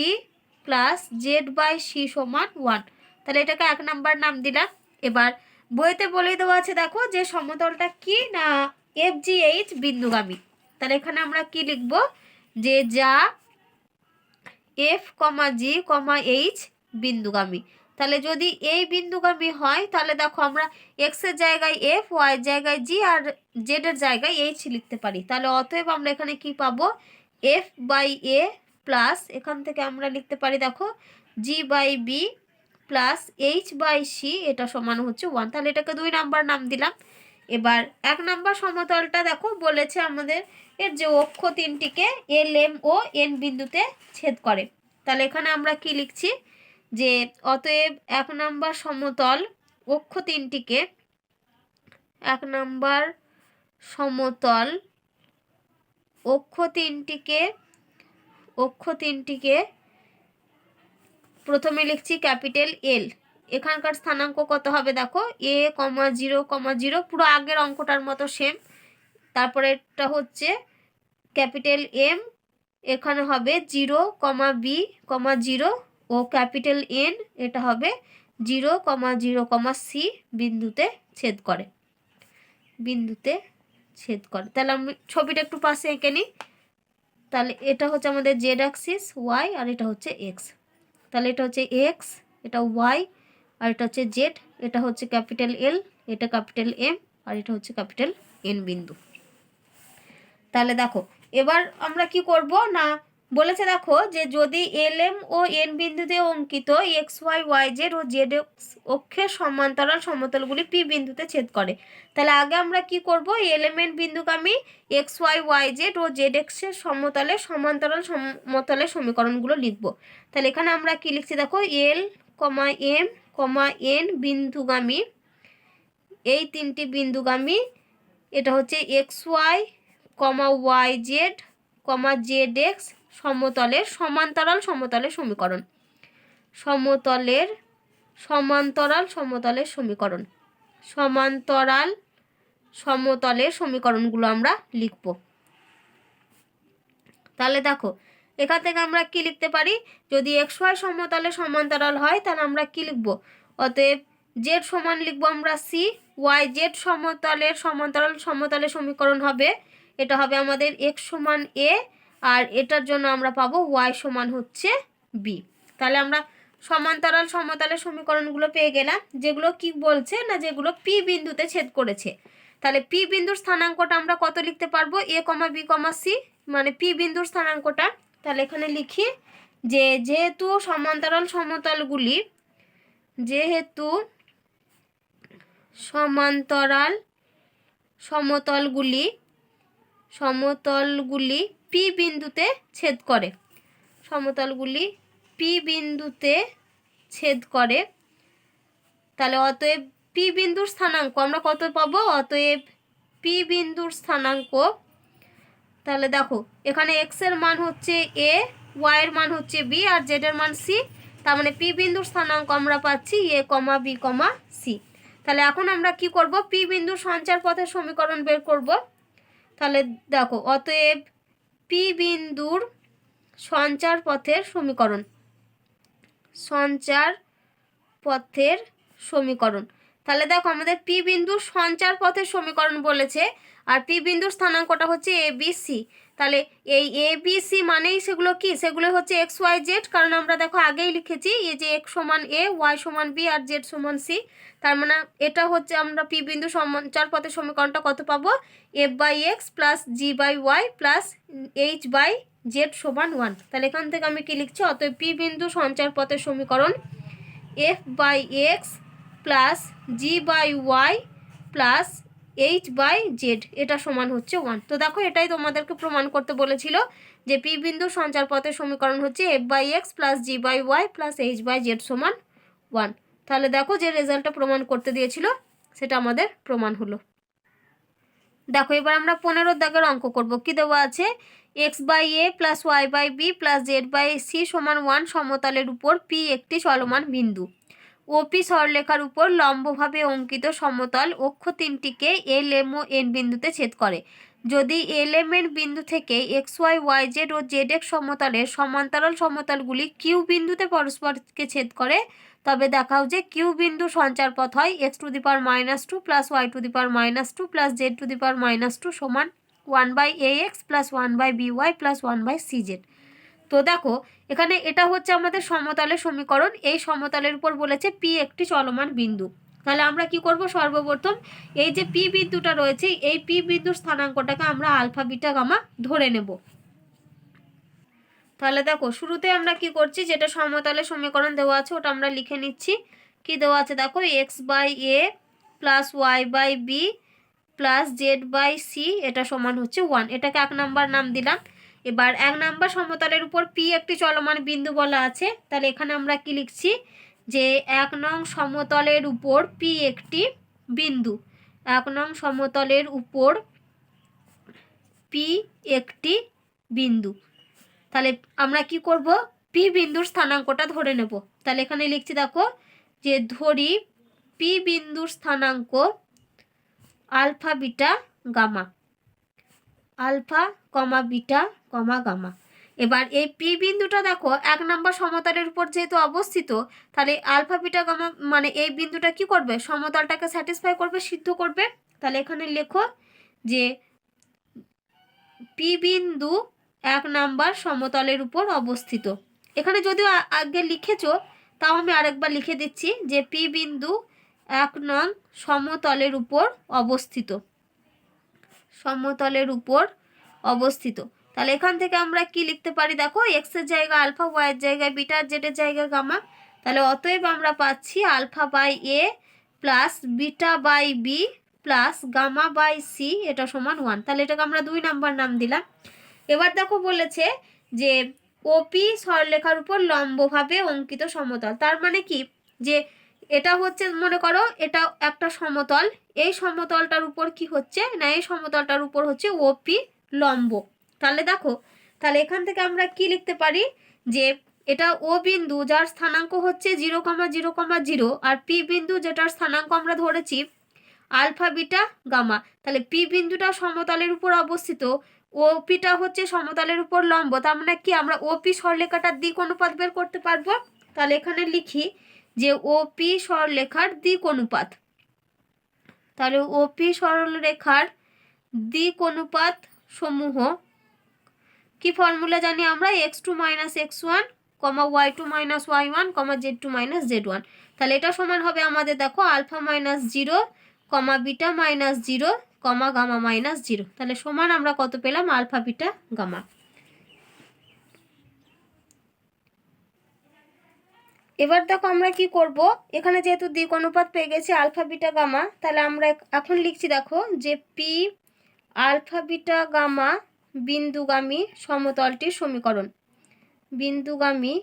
plus z/c সমান 1। তাহলে এটাকে 1 নাম্বার নাম দিলাম। এবার বইতে বলে দেওয়া আছে দেখো যে সমতলটা কি না এফ জি এইচ বিন্দুগামী। তাহলে এখানে আমরা কি লিখব, যে যা এফ জি এইচ বিন্দুগামী। তাহলে যদি এই বিন্দুগামী হয় তাহলে দেখো আমরা এক্স এর জায়গায় এফ, ওয়াই এর জায়গায় জি, আর জেড এর জায়গায় এইচ লিখতে পারি। তাহলে অতএব আমরা এখানে কি পাবো, f/a প্লাস এখান থেকে আমরা লিখতে পারি দেখো g/b প্লাস h/c এটা সমান হচ্ছে 1। তাহলে এটাকে 2 নাম্বার নাম দিলাম। এবার 1 নাম্বার সমতলটা দেখো বলেছে আমাদের এর যে অক্ষ তিনটিকে এল এম ও এন বিন্দুতে ছেদ করে। তাহলে এখানে আমরা কি লিখছি, যে অতএব 1 নাম্বার সমতল অক্ষ তিনটিকে 1 নাম্বার সমতল অক্ষ তিনটিকে প্রথমে লিখছি ক্যাপিটাল এল। এখানকার স্থানাঙ্ক কত হবে দেখো, a,0,0 পুরো আগের অঙ্কটার মতো সেম। তারপরে এটা হচ্ছে ক্যাপিটাল এম, এখানে হবে 0,b,0 ও ক্যাপিটাল এন এটা হবে 0,0,c বিন্দুতে ছেদ করে, তাহলে আমি ছবিটা একটু পাশে এঁকে নিই। তাহলে এটা হচ্ছে আমাদের জেড অ্যাক্সিস ওয়াই, আর এটা হচ্ছে এক্স। তাহলে এটা হচ্ছে এক্স, এটা ওয়াই, আর এটা হচ্ছে জেড, এটা হচ্ছে ক্যাপিটাল এল, এটা ক্যাপিটাল এম, আর এটা হচ্ছে ক্যাপিটাল এন বিন্দু। তাহলে দেখো এবার আমরা কি করব না, বলেছে দেখো যে যদি এলএম ও এন বিন্দুতে অঙ্কিত এক্স ওয়াই ওয়াই জেড ও জেড এক্স অক্ষের সমান্তরাল সমতলগুলি পি বিন্দুতে ছেদ করে। তাহলে আগে আমরা কি করব, এলএম এন বিন্দুগামী এক্স ওয়াই ওয়াই জেড ও জেড এক্সের সমতলে সমান্তরাল সমতলের সমীকরণগুলো লিখব। তাহলে এখানে আমরা কি লিখছি দেখো, এল কমা এম কমা এন বিন্দুগামী, এই তিনটি বিন্দুগামী, এটা হচ্ছে x y comma Y Z কমা জেড এক্স সমতলের সমান্তরাল সমতলের সমীকরণ, সমতলের সমান্তরাল সমতলের সমীকরণ, সমান্তরাল সমতলের সমীকরণগুলো আমরা লিখব। তাহলে দেখো এখান থেকে আমরা কি লিখতে পারি, যদি এক্স ওয়াই সমতলে সমান্তরাল হয় তাহলে আমরা কি লিখব, অতএব জেড সমান লিখব আমরা সি, ওয়াই জেড সমতলের সমান্তরাল সমতলের সমীকরণ হবে, এটা হবে আমাদের এক্স সমান এ, আর এটার জন্য আমরা পাবো ওয়াই সমান হচ্ছে বি। তাহলে আমরা সমান্তরাল সমতলের সমীকরণগুলো পেয়ে গেলাম, যেগুলো কি বলছে না, যেগুলো পি বিন্দুতে ছেদ করেছে। তাহলে পি বিন্দুর স্থানাঙ্কটা আমরা কত লিখতে পারবো, এ কমা বি কমা সি, মানে পি বিন্দুর স্থানাঙ্কটা। তাহলে এখানে লিখি যে যেহেতু সমান্তরাল সমতলগুলি, যেহেতু সমান্তরাল সমতলগুলি পি বিন্দুতে ছেদ করে, সমতলগুলি পি বিন্দুতে ছেদ করে, তাহলে অতএব পি বিন্দুর স্থানাঙ্ক আমরা কত পাবো, অতএব পি বিন্দুর স্থানাঙ্ক, তাহলে দেখো এখানে এক্স এর মান হচ্ছে এ, ওয়াই এর মান হচ্ছে বি, আর জেড এর মান সি, তার মানে পি বিন্দুর স্থানাঙ্ক আমরা পাচ্ছি এ কমা বি কমা সি। তাহলে এখন আমরা কি করব, পি বিন্দুর সঞ্চার পথের সমীকরণ বের করব। তাহলে দেখো অতএব পি বিন্দুর সঞ্চার পথের সমীকরণ, সঞ্চার পথের সমীকরণ, তাহলে দেখো আমাদের পি বিন্দুর সঞ্চার পথের সমীকরণ বলেছে, আর পি বিন্দুর স্থানাঙ্কটা হচ্ছে এ বি সি। তাহলে এই এ বি সি মানেই সেগুলো কি, সেগুলো হচ্ছে এক্স ওয়াই জেড, কারণ আমরা দেখো আগেই লিখেছি এই যে এক্স সমান এ, ওয়াই সমান বি, আর জেড সমান সি। তার মানে এটা হচ্ছে আমরা পি বিন্দু সঞ্চার পথের সমীকরণটা কত পাবো, f by x plus g by y plus h by z সমান 1। তাহলে এখান থেকে আমি কি লিখছি, অতএব পি বিন্দু সঞ্চার পথের সমীকরণ f by x plus g by y plus h by z, এটা সমান হচ্ছে 1। তো দেখো এটাই তোমাদেরকে প্রমাণ করতে বলেছিল যে পি বিন্দুর সঞ্চার পথের সমীকরণ হচ্ছে f by x plus g by y plus h by z সমান 1। তাহলে দেখো যে রেজাল্টটা প্রমাণ করতে দিয়েছিল সেটা আমাদের প্রমাণ হলো। দেখো এবার আমরা 15 দাগের অঙ্ক করব। কি দেওয়া আছে, x by a plus y by b plus z by c সমান 1 সমতলের উপর পি একটি চলমান বিন্দু। ওপি সরলরেখার উপর লম্বভাবে অঙ্কিত সমতল অক্ষ তিনটিকে এল এম ও এন বিন্দুতে ছেদ করে। যদি এল এম এন বিন্দু থেকে এক্স ওয়াই ওয়াই জেড ও জেড এক্স সমতলের সমান্তরাল সমতলগুলি কিউ বিন্দুতে পরস্পরকে ছেদ করে, তবে দেখাও যে কিউ বিন্দু সঞ্চার পথ হয় x to the power -2 plus y to the power -2 plus z to the power -2 সমান 1/ax plus 1/by plus 1/cz। তো দেখো এখানে এটা হচ্ছে আমাদের সমতলের সমীকরণ, এই সমতলের উপর বলেছে পি একটি চলমান বিন্দু। তাহলে আমরা কি করব, সর্বপ্রথম এই যে পি বিন্দুটা রয়েছে এই পি বিন্দুর স্থানাঙ্কটাকে আমরা আলফা বিটা গামা ধরে নেব। তাহলে দেখো শুরুতে আমরা কি করছি, যেটা সমতলের সমীকরণ দেওয়া আছে ওটা আমরা লিখে নিচ্ছি। কি দেওয়া আছে দেখো, x by a plus y by b plus z by c এটা সমান হচ্ছে 1, এটাকে 1 নাম্বার নাম দিলাম। এবার 1 নাম্বার সমতলের উপর পি একটি চলমান বিন্দু বলা আছে, তাহলে এখানে আমরা কি লিখছি যে 1 নং সমতলের উপর পি একটি বিন্দু, 1 নং সমতলের উপর পি একটি বিন্দু। তাহলে আমরা কি করব, পি বিন্দুর স্থানাঙ্কটা ধরে নেব। তাহলে এখানে লিখছি দেখো যে ধরি পি বিন্দুর স্থানাঙ্ক alpha beta gamma, alpha comma beta comma gamma. এবার এই পি বিন্দুটা দেখো 1 নাম্বার সমতলের উপর যেহেতু অবস্থিত, তাহলে আলফা বিটা গামা মানে এই বিন্দুটা কি করবে, সমতলটাকে স্যাটিসফাই করবে, সিদ্ধ করবে। তাহলে এখানে লেখো যে পি বিন্দু 1 নাম্বার সমতলের উপর অবস্থিত। এখানে যদিও আগে লিখেছো তাও আমি আরেকবার লিখে দিচ্ছি যে পি বিন্দু 1 নং সমতলের উপর অবস্থিত, সমতলের উপর অবস্থিত। তাহলে এখান থেকে আমরা কি লিখতে পারি দেখো, এক্সের জায়গায় আলফা, ওয়াইয়ের জায়গায় বিটা, আর জেডের জায়গায় গামা। তাহলে অতএব আমরা পাচ্ছি alpha by a plus beta by b plus gamma by c, এটা সমান 1। তাহলে এটাকে আমরা 2 নাম্বার নাম দিলাম। এবার দেখো বলেছে যে ওপি সরলরেখার উপর লম্বভাবে অঙ্কিত সমতল। তার মানে কি, যে এটা হচ্ছে মনে করো এটা একটা সমতল, এই সমতলটার উপর কি হচ্ছে না, এই সমতলটার উপর হচ্ছে ওপি লম্ব। তাহলে দেখো, তাহলে এখান থেকে আমরা কি লিখতে পারি, যে এটা ও বিন্দু যার স্থানাঙ্ক হচ্ছে 0,0,0 আর পি বিন্দু যেটার স্থানাঙ্ক আমরা ধরেছি আলফা বিটা গামা। তাহলে পি বিন্দুটা সমতলের উপর অবস্থিত, ওপিটা হচ্ছে সমতলের উপর লম্ব। তার মানে কি, আমরা ওপি সরলরেখাটার দিক অনুপাত বের করতে পারবো। তাহলে এখানে লিখি যে ওপি সরলরেখার দিক অনুপাত। তাহলে ওপি সরলরেখার দিক অনুপাত সমূহ কি ফর্মুলা জানি আমরা, x2 - x1, y2 - y1, z2 - z1। তাহলে এটা সমান হবে আমাদের দেখো alpha minus 0, beta minus 0, gamma minus 0। তাহলে সমান আমরা কত পেলাম, আলফা বিটা গামা। এবার দেখো আমরা কি করব, এখানে যেহেতু দিক অনুপাত পেয়ে গেছি আলফা বিটা গামা, তাহলে আমরা এখন লিখছি দেখো যে পি আলফা বিটা গামা বিন্দুগামী সমতলটির সমীকরণ, বিন্দুগামী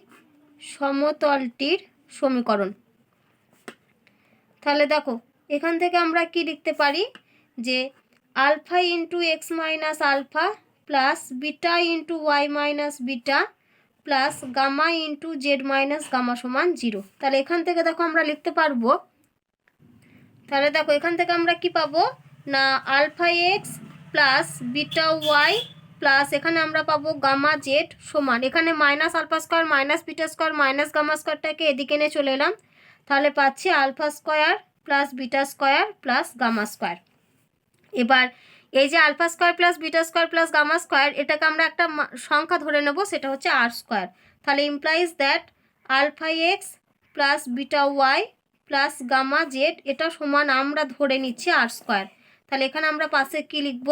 সমতলটির সমীকরণ। তাহলে দেখো এখান থেকে আমরা কি লিখতে পারি, যে alpha into x minus alpha plus beta into Y minus beta plus gamma into Z minus gamma সমান 0। তাহলে এখান থেকে দেখো আমরা লিখতে পারবো, তাহলে দেখো এখান থেকে আমরা কি পাবো না, alpha x plus beta Y plus এখানে আমরা পাবো গামা জেড সমান, এখানে minus alpha square minus beta square minus gamma স্কোয়ারটাকে এদিকে নিয়ে চলে এলাম। তাহলে পাচ্ছি alpha square plus beta square plus gamma square. এবার এই যে alpha square plus beta square plus gamma square, এটাকে আমরা একটা সংখ্যা ধরে নেব, সেটা হচ্ছে আর স্কোয়ার। তাহলে implies that alpha x plus beta Y plus gamma Z এটা সমান আমরা ধরে নিচ্ছি আর স্কোয়ার। তাহলে এখানে আমরা পাশে কি লিখব,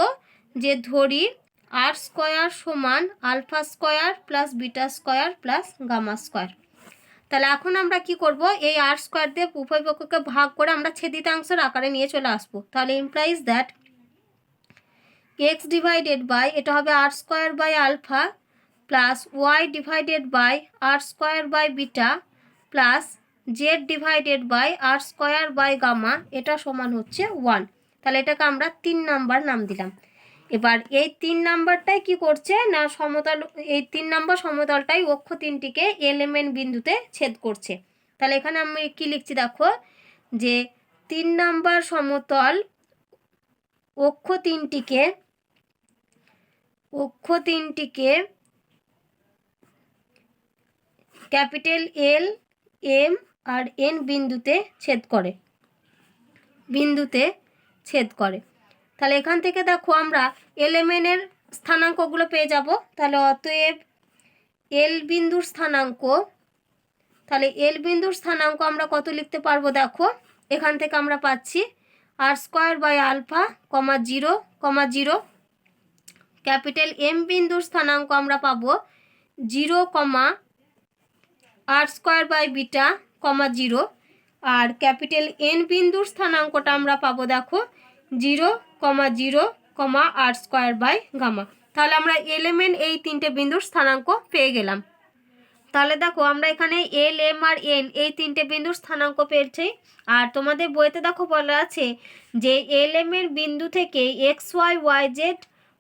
যে ধরি আর স্কোয়ার সমান alpha square plus beta square plus gamma square. তাহলে এখন আমরা কি করব, এই আর স্কোয়ার দিয়ে উভয় পক্ষকে ভাগ করে আমরা ছেদিতাংশের আকারে নিয়ে চলে আসবো। তাহলে implies that x divided by এটা হবে r square by alpha plus Y divided by R square by beta plus Z divided by R square by gamma, এটা সমান হচ্ছে 1। তাহলে এটাকে আমরা 3 নাম্বার নাম দিলাম। এবার এই 3 নাম্বারটাই কি করছে না, সমতল, এই 3 নাম্বার সমতলটাই অক্ষ তিনটিকে এলিমেন্ট বিন্দুতে ছেদ করছে। তাহলে এখানে আমি কি লিখছি দেখো, যে 3 নাম্বার সমতল অক্ষ তিনটিকে ক্যাপিটাল এল, এম আর এন বিন্দুতে ছেদ করে। তাহলে এখান থেকে দেখো আমরা এলিমেন্টের স্থানাঙ্কগুলো পেয়ে যাব। তাহলে অতএব এল বিন্দুর স্থানাঙ্ক, তাহলে এল বিন্দুর স্থানাঙ্ক আমরা কত লিখতে পারবো দেখো, এখান থেকে আমরা পাচ্ছি r square by alpha 0, 0। Capital M বিন্দুর স্থানাঙ্ক আমরা পাবো 0, আর স্কোয়ার বাই বিটা 0। আর ক্যাপিটাল এন বিন্দুর স্থানাঙ্কটা আমরা পাবো দেখো 0, 0, আর স্কোয়ার বাই গামা। তাহলে আমরা এলিমেন্ট এই 3টে বিন্দুর স্থানাঙ্ক পেয়ে গেলাম। তাহলে দেখো আমরা এখানে এল, এম আর এন এই 3টে বিন্দুর স্থানাঙ্ক পেয়েছি। আর তোমাদের বইতে দেখো বলা আছে যে এল এম এর বিন্দু থেকে এক্স ওয়াই ওয়াই জেড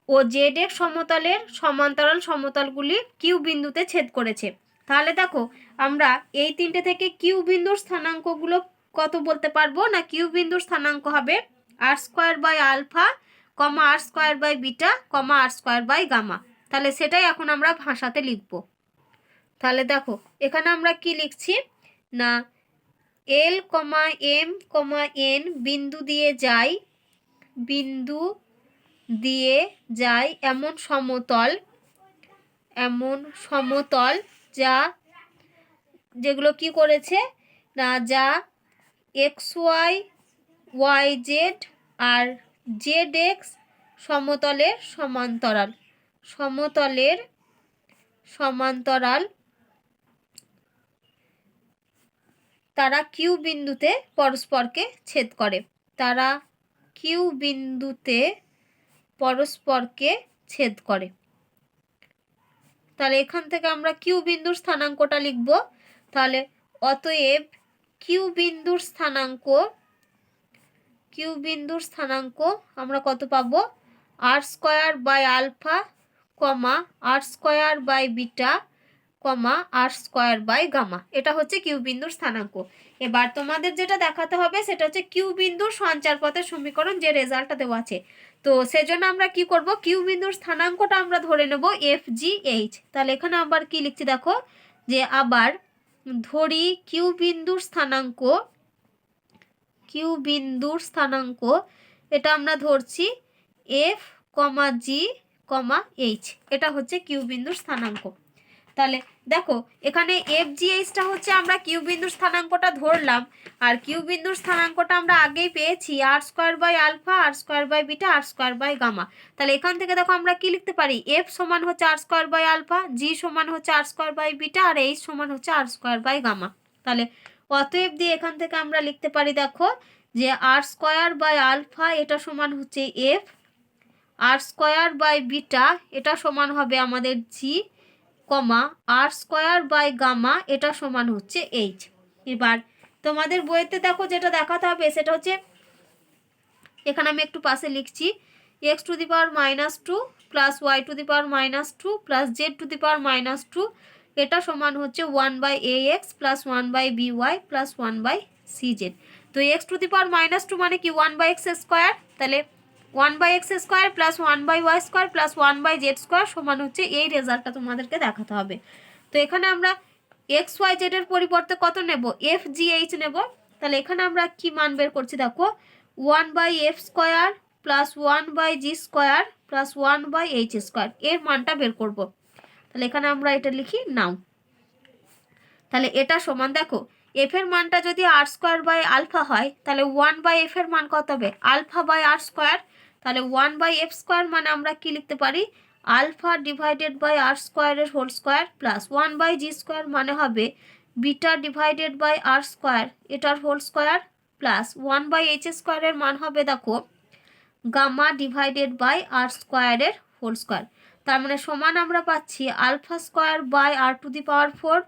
ও জেড এক্স সমতলের সমান্তরাল সমতলগুলি কিউ বিন্দুতে ছেদ করেছে। তাহলে দেখো আমরা এই 3টে থেকে কিউ বিন্দুর স্থানাঙ্কগুলো কত বলতে পারবো না, কিউ বিন্দুর স্থানাঙ্ক হবে r square by alpha, r square by beta, r square by gamma. তাহলে সেটাই এখন আমরা ভাষাতে লিখব। তাহলে দেখো এখানে আমরা কি লিখছি না, এল, এম, এন বিন্দু দিয়ে যায় এমন সমতল যেগুলো কি করেছে না, যা এক্স ওয়াই ওয়াই জেড আর জেড এক্স সমতলের সমান্তরাল। সমতলের সমান্তরাল তারা কিউ বিন্দুতে পরস্পরকে ছেদ করে। তারা কিউ বিন্দুতে পরস্পরকে ছেদ করে। তাহলে এখান থেকে আমরা কিউ বিন্দুর স্থানাঙ্কটা লিখব। তাহলে অতএব কিউ বিন্দুর স্থানাঙ্ক আমরা কত পাবো, r square by alpha comma r square by beta comma r square by gamma. এটা হচ্ছে কিউ বিন্দুর স্থানাঙ্ক। এবার তোমাদের যেটা দেখাতে হবে সেটা হচ্ছে কিউ বিন্দুর সঞ্চার পথের সমীকরণ, যে রেজাল্টটা দেওয়া আছে। তো সেজন্য আমরা কি করব, কিউ বিন্দুর স্থানাঙ্কটা আমরা ধরে নেব এফ জি এইচ। তাহলে এখানে আবার কি লিখছি দেখো, যে আবার ধরি কিউ বিন্দুর স্থানাঙ্ক এটা আমরা ধরছি এফ কমা জি কমা এইচ। এটা হচ্ছে কিউ বিন্দুর স্থানাঙ্ক। তাহলে দেখো এখানে এফ জি এইচটা হচ্ছে আমরা কিউ বিন্দুর স্থানাঙ্কটা ধরলাম, আর কিউ বিন্দুর স্থানাঙ্কটা আমরা আগেই পেয়েছি r square by alpha r square by beta r square by gamma. তাহলে এখান থেকে দেখো আমরা কি লিখতে পারি, এফ সমান হচ্ছে r square by alpha, G সমান হচ্ছে আর স্কোয়ার বাই বিটা আর এইচ সমান হচ্ছে আর স্কোয়ার বাই গামা। তাহলে অতএব দিয়ে এখান থেকে আমরা লিখতে পারি দেখো, যে আর স্কোয়ার বাই আলফা এটা সমান হচ্ছে f, r square by beta এটা সমান হবে আমাদের g comma r square by gamma এটা সমান হচ্ছে এইচ। এবার তোমাদের বইতে দেখো যেটা দেখাতে হবে সেটা হচ্ছে, এখানে আমি একটু পাশে লিখছি, x to the power -2 plus y to the power -2 plus z to the power -2 এটা সমান হচ্ছে 1/ax plus 1/by plus 1/cz। তো এক্স টু দি পাওয়ার -2 মানে কি 1/x স্কোয়ার, তাহলে 1/x square plus 1/y square plus 1/z square সমান হচ্ছে এই রেজাল্টটা তোমাদেরকে দেখাতে হবে। তো এখানে আমরা এক্স ওয়াই জেড এর পরিবর্তে কত নেব, এফ জি এইচ নেব। তাহলে এখানে আমরা কি মান বের করছি দেখো, 1/f square plus 1/g square plus 1/h square এর মানটা বের করব। তাহলে এখানে আমরা এটা লিখি নাও। তাহলে এটা সমান দেখো, এফ এর মানটা যদি আর স্কোয়ার বাই আলফা হয় তাহলে 1/f এর মান কত হবে, আলফা বাই আর স্কোয়ার। তাহলে 1/f স্কোয়ার মানে আমরা কি লিখতে পারি, আলফা ডিভাইডেড বাই আর স্কোয়ারের whole square plus 1/g square মানে হবে beta divided by R square এটার হোল স্কোয়ার প্লাস 1/h স্কোয়ারের মান হবে দেখো গামা ডিভাইডেড বাই আর স্কোয়ারের হোল স্কোয়ার। তার মানে সমান আমরা পাচ্ছি alpha square by r to the power 4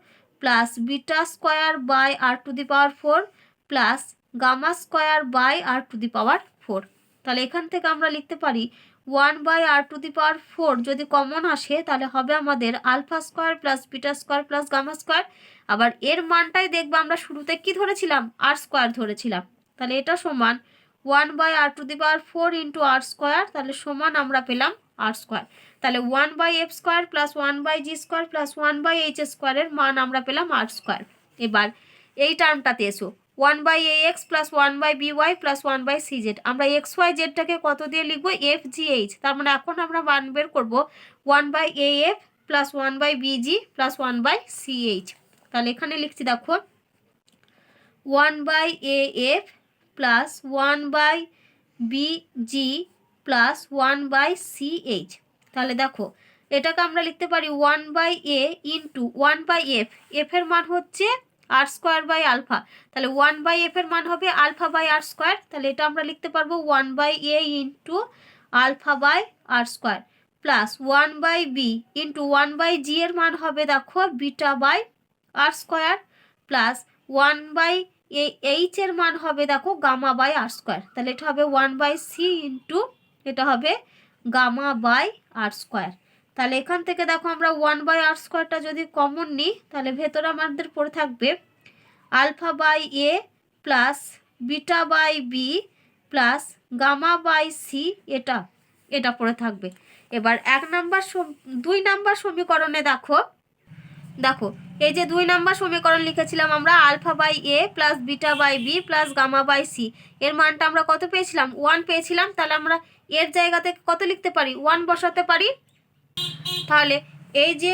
plus beta square by r to the power 4 plus gamma square by r to the power 4। তাহলে এখান থেকে আমরা লিখতে পারি 1/r টু দি পাওয়ার 4 যদি কমন আসে তাহলে হবে আমাদের alpha square plus beta square plus gamma square. আবার এর মানটাই দেখবো আমরা শুরুতে কি ধরেছিলাম, আর স্কোয়ার ধরেছিলাম। তাহলে এটা সমান 1/r to the power 4 into R square, তাহলে সমান আমরা পেলাম আর স্কোয়ার। তাহলে 1/f square plus 1/g square plus 1/h স্কোয়ারের মান আমরা পেলাম আর স্কোয়ার। এবার এই টার্মটাতে এসো 1/ax plus 1/by plus 1/cz। আমরা এক্স ওয়াই জেডটাকে কত দিয়ে লিখবো, এফ জি এইচ। তার মানে এখন আমরা মান বের করবো 1/af plus 1/bg plus 1/ch। তাহলে এখানে লিখছি দেখো 1/af plus 1/bg plus 1/ch। তাহলে দেখো এটাকে আমরা লিখতে পারি 1/a ইন্টু 1/f, এফ এর মান হচ্ছে আর স্কোয়ার বাই আলফা, তাহলে 1/f এর মান হবে আলফা বাই আর স্কোয়ার। তাহলে এটা আমরা লিখতে পারবো 1/a into alpha by R square plus 1/b into 1/g এর মান হবে দেখো beta by R square plus 1/h এর মান হবে দেখো গামা বাই আর স্কোয়ার। তাহলে এটা হবে 1/c ইন্টু এটা হবে গামা বাই আর স্কোয়ার। তাহলে এখান থেকে দেখো আমরা 1/r স্কোয়ারটা যদি কমন নিই তাহলে ভেতরে আমাদের পড়ে থাকবে alpha by a plus beta by b plus gamma by c, এটা পড়ে থাকবে। এবার 2 নাম্বার সমীকরণে দেখো এই যে 2 নাম্বার সমীকরণ লিখেছিলাম আমরা alpha by a plus beta by b plus gamma by c, এর মানটা আমরা কত পেয়েছিলাম, 1 পেয়েছিলাম। তাহলে আমরা এর জায়গাতে কত লিখতে পারি, 1 বসাতে পারি। তাহলে এই যে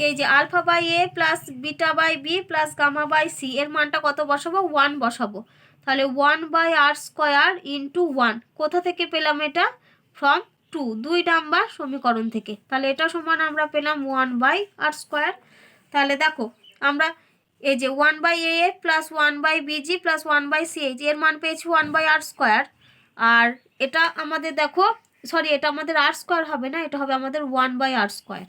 এই যে alpha by a plus beta by b plus gamma by c এর মানটা কত বসাবো, 1 বসাবো। তাহলে 1/r স্কোয়ার ইন্টু 1 কোথা থেকে পেলাম, এটা ফ্রম 2 নাম্বার সমীকরণ থেকে। তাহলে এটা সমান আমরা পেলাম 1/r²। তাহলে দেখো আমরা এই যে 1/af plus 1/bg plus 1/ch এর মান পেয়েছি 1/r²। আর এটা আমাদের দেখো সরি এটা আমাদের r² হবে না, এটা হবে আমাদের 1/r²,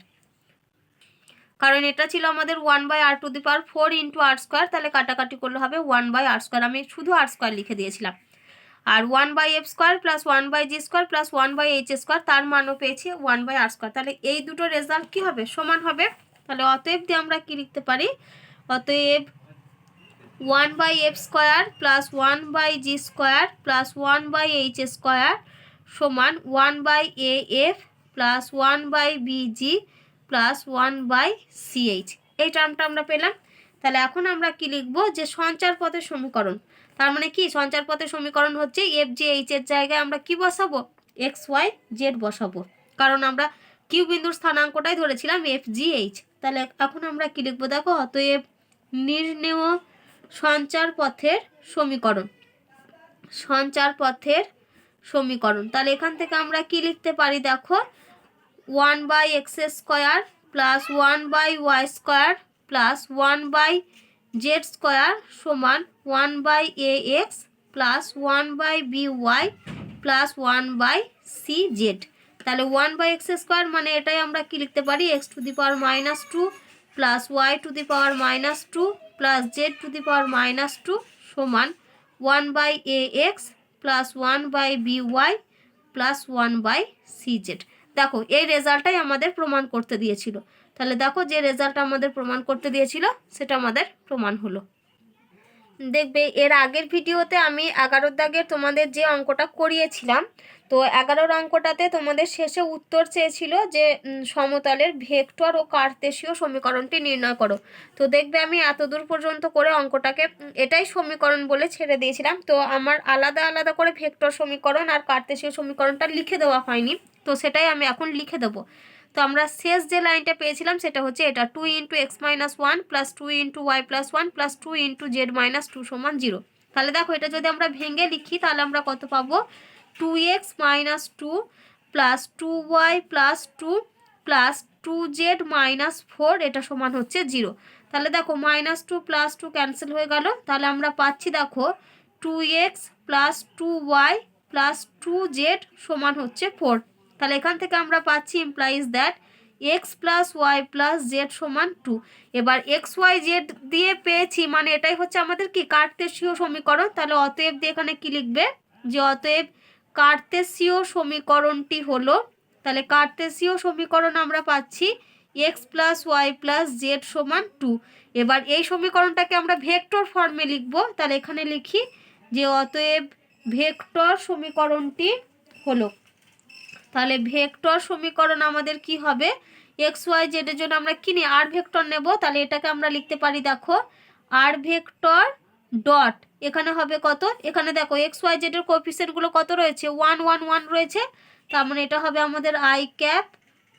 কারণ এটা ছিল আমাদের 1/r⁴ ইন্টু r²। তাহলে কাটাকাটি করলে হবে 1/r², আমি শুধু r² লিখে দিয়েছিলাম। আর 1/f² plus 1/g² plus 1/h² তার মানও পেয়েছি 1/r²। তাহলে এই দুটো রেজাল্ট কি হবে? সমান হবে। তাহলে অতএব দিয়ে আমরা কি লিখতে পারি? অতএব 1/f² plus 1/g² plus 1/h² সমান 1/af plus 1/bg plus 1/ch, এই টার্মটা আমরা পেলাম। তাহলে এখন আমরা কি লিখব? যে সঞ্চার পথের সমীকরণ। তার মানে কি সঞ্চার পথের সমীকরণ হচ্ছে এফ জি এইচ এর জায়গায় আমরা কি বসাবো? এক্স ওয়াই জেড বসাবো, কারণ আমরা কিউ বিন্দুর স্থানাঙ্কটাই ধরেছিলাম এফ জি এইচ। তাহলে এখন আমরা কি লিখবো? দেখো অতএব নির্ণেয় সঞ্চার পথের সমীকরণ, সঞ্চার পথের সমীকরণ। তাহলে এখান থেকে আমরা কি লিখতে পারি? দেখো 1/x² plus 1/y² plus 1/z² সমান 1/ax plus 1/by plus 1/cz। তাহলে 1/x² মানে এটাই আমরা কি লিখতে পারি? x⁻² plus y⁻² plus z⁻² সমান 1/ax plus 1/by plus 1/cz। দেখো এই রেজাল্টটাই আমাদের প্রমাণ করতে দিয়েছিল। তাহলে দেখো যে রেজাল্ট আমাদের প্রমাণ করতে দিয়েছিল সেটা আমাদের প্রমাণ হলো। দেখবে এর আগের ভিডিওতে আমি 11 দাগের তোমাদের যে অঙ্কটা করিয়েছিলাম, তো 11 অঙ্কটাতে তোমাদের শেষে উত্তর চেয়েছিল যে সমতলের ভেক্টর ও কার্তেশীয় সমীকরণটি নির্ণয় করো। তো দেখবে আমি এতদূর পর্যন্ত করে অঙ্কটাকে এটাই সমীকরণ বলে ছেড়ে দিয়েছিলাম। তো আমার আলাদা আলাদা করে ভেক্টর সমীকরণ আর কার্তেশীয় সমীকরণটা লিখে দেওয়া হয়নি, তো সেটাই আমি এখন লিখে দেবো। তো আমরা শেষ যে লাইনটা পেয়েছিলাম সেটা হচ্ছে এটা 2 × x−1 plus 2 × y+1 plus 2 × z−2 সমান 0। তাহলে দেখো এটা যদি আমরা ভেঙে লিখি তাহলে আমরা কত পাবো? 2x−2 plus 2y plus 2 plus 2z−4 এটা সমান হচ্ছে 0। তাহলে দেখো -2 প্লাস 2 ক্যান্সেল হয়ে গেল। তাহলে আমরা পাচ্ছি দেখো 2x plus 2y plus 2z সমান হচ্ছে 4। তাহলে এখান থেকে আমরা পাচ্ছি implies that x plus y plus z সমান 2। এবার এক্স ওয়াই জেড দিয়ে পেয়েছি মানে এটাই হচ্ছে আমাদের কি কার্তেশীয় সমীকরণ। তাহলে অতএব দিয়ে এখানে কি লিখবে? যে অতএব কার্তেশীয় সমীকরণটি হলো, তাহলে কার্তেশীয় সমীকরণ আমরা পাচ্ছি x plus y plus z সমান 2। এবার এই সমীকরণটাকে আমরা ভেক্টর ফর্মে লিখব। তাহলে এখানে লিখি যে অতএব ভেক্টর সমীকরণটি হলো, তাহলে ভেক্টর সমীকরণ আমাদের কি হবে? এক্স ওয়াই জেডের জন্য আমরা কি নিই? আর ভেক্টর নেব। তাহলে এটাকে আমরা লিখতে পারি দেখো আর ভেক্টর ডট এখানে হবে কত? এখানে দেখো এক্স ওয়াই জেডের কোএফিসিয়েন্টগুলো কত রয়েছে? 1 1 1 রয়েছে। তার মানে এটা হবে আমাদের i cap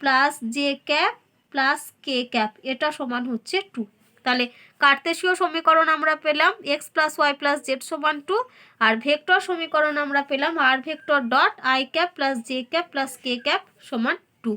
plus j cap plus k cap, এটা সমান হচ্ছে 2। তাহলে কার্তেশীয় সমীকরণ আমরা পেলাম x plus y plus z সমান 2, আর ভেক্টর সমীকরণ আমরা পেলাম r vector dot i cap plus j cap plus k cap সমান 2।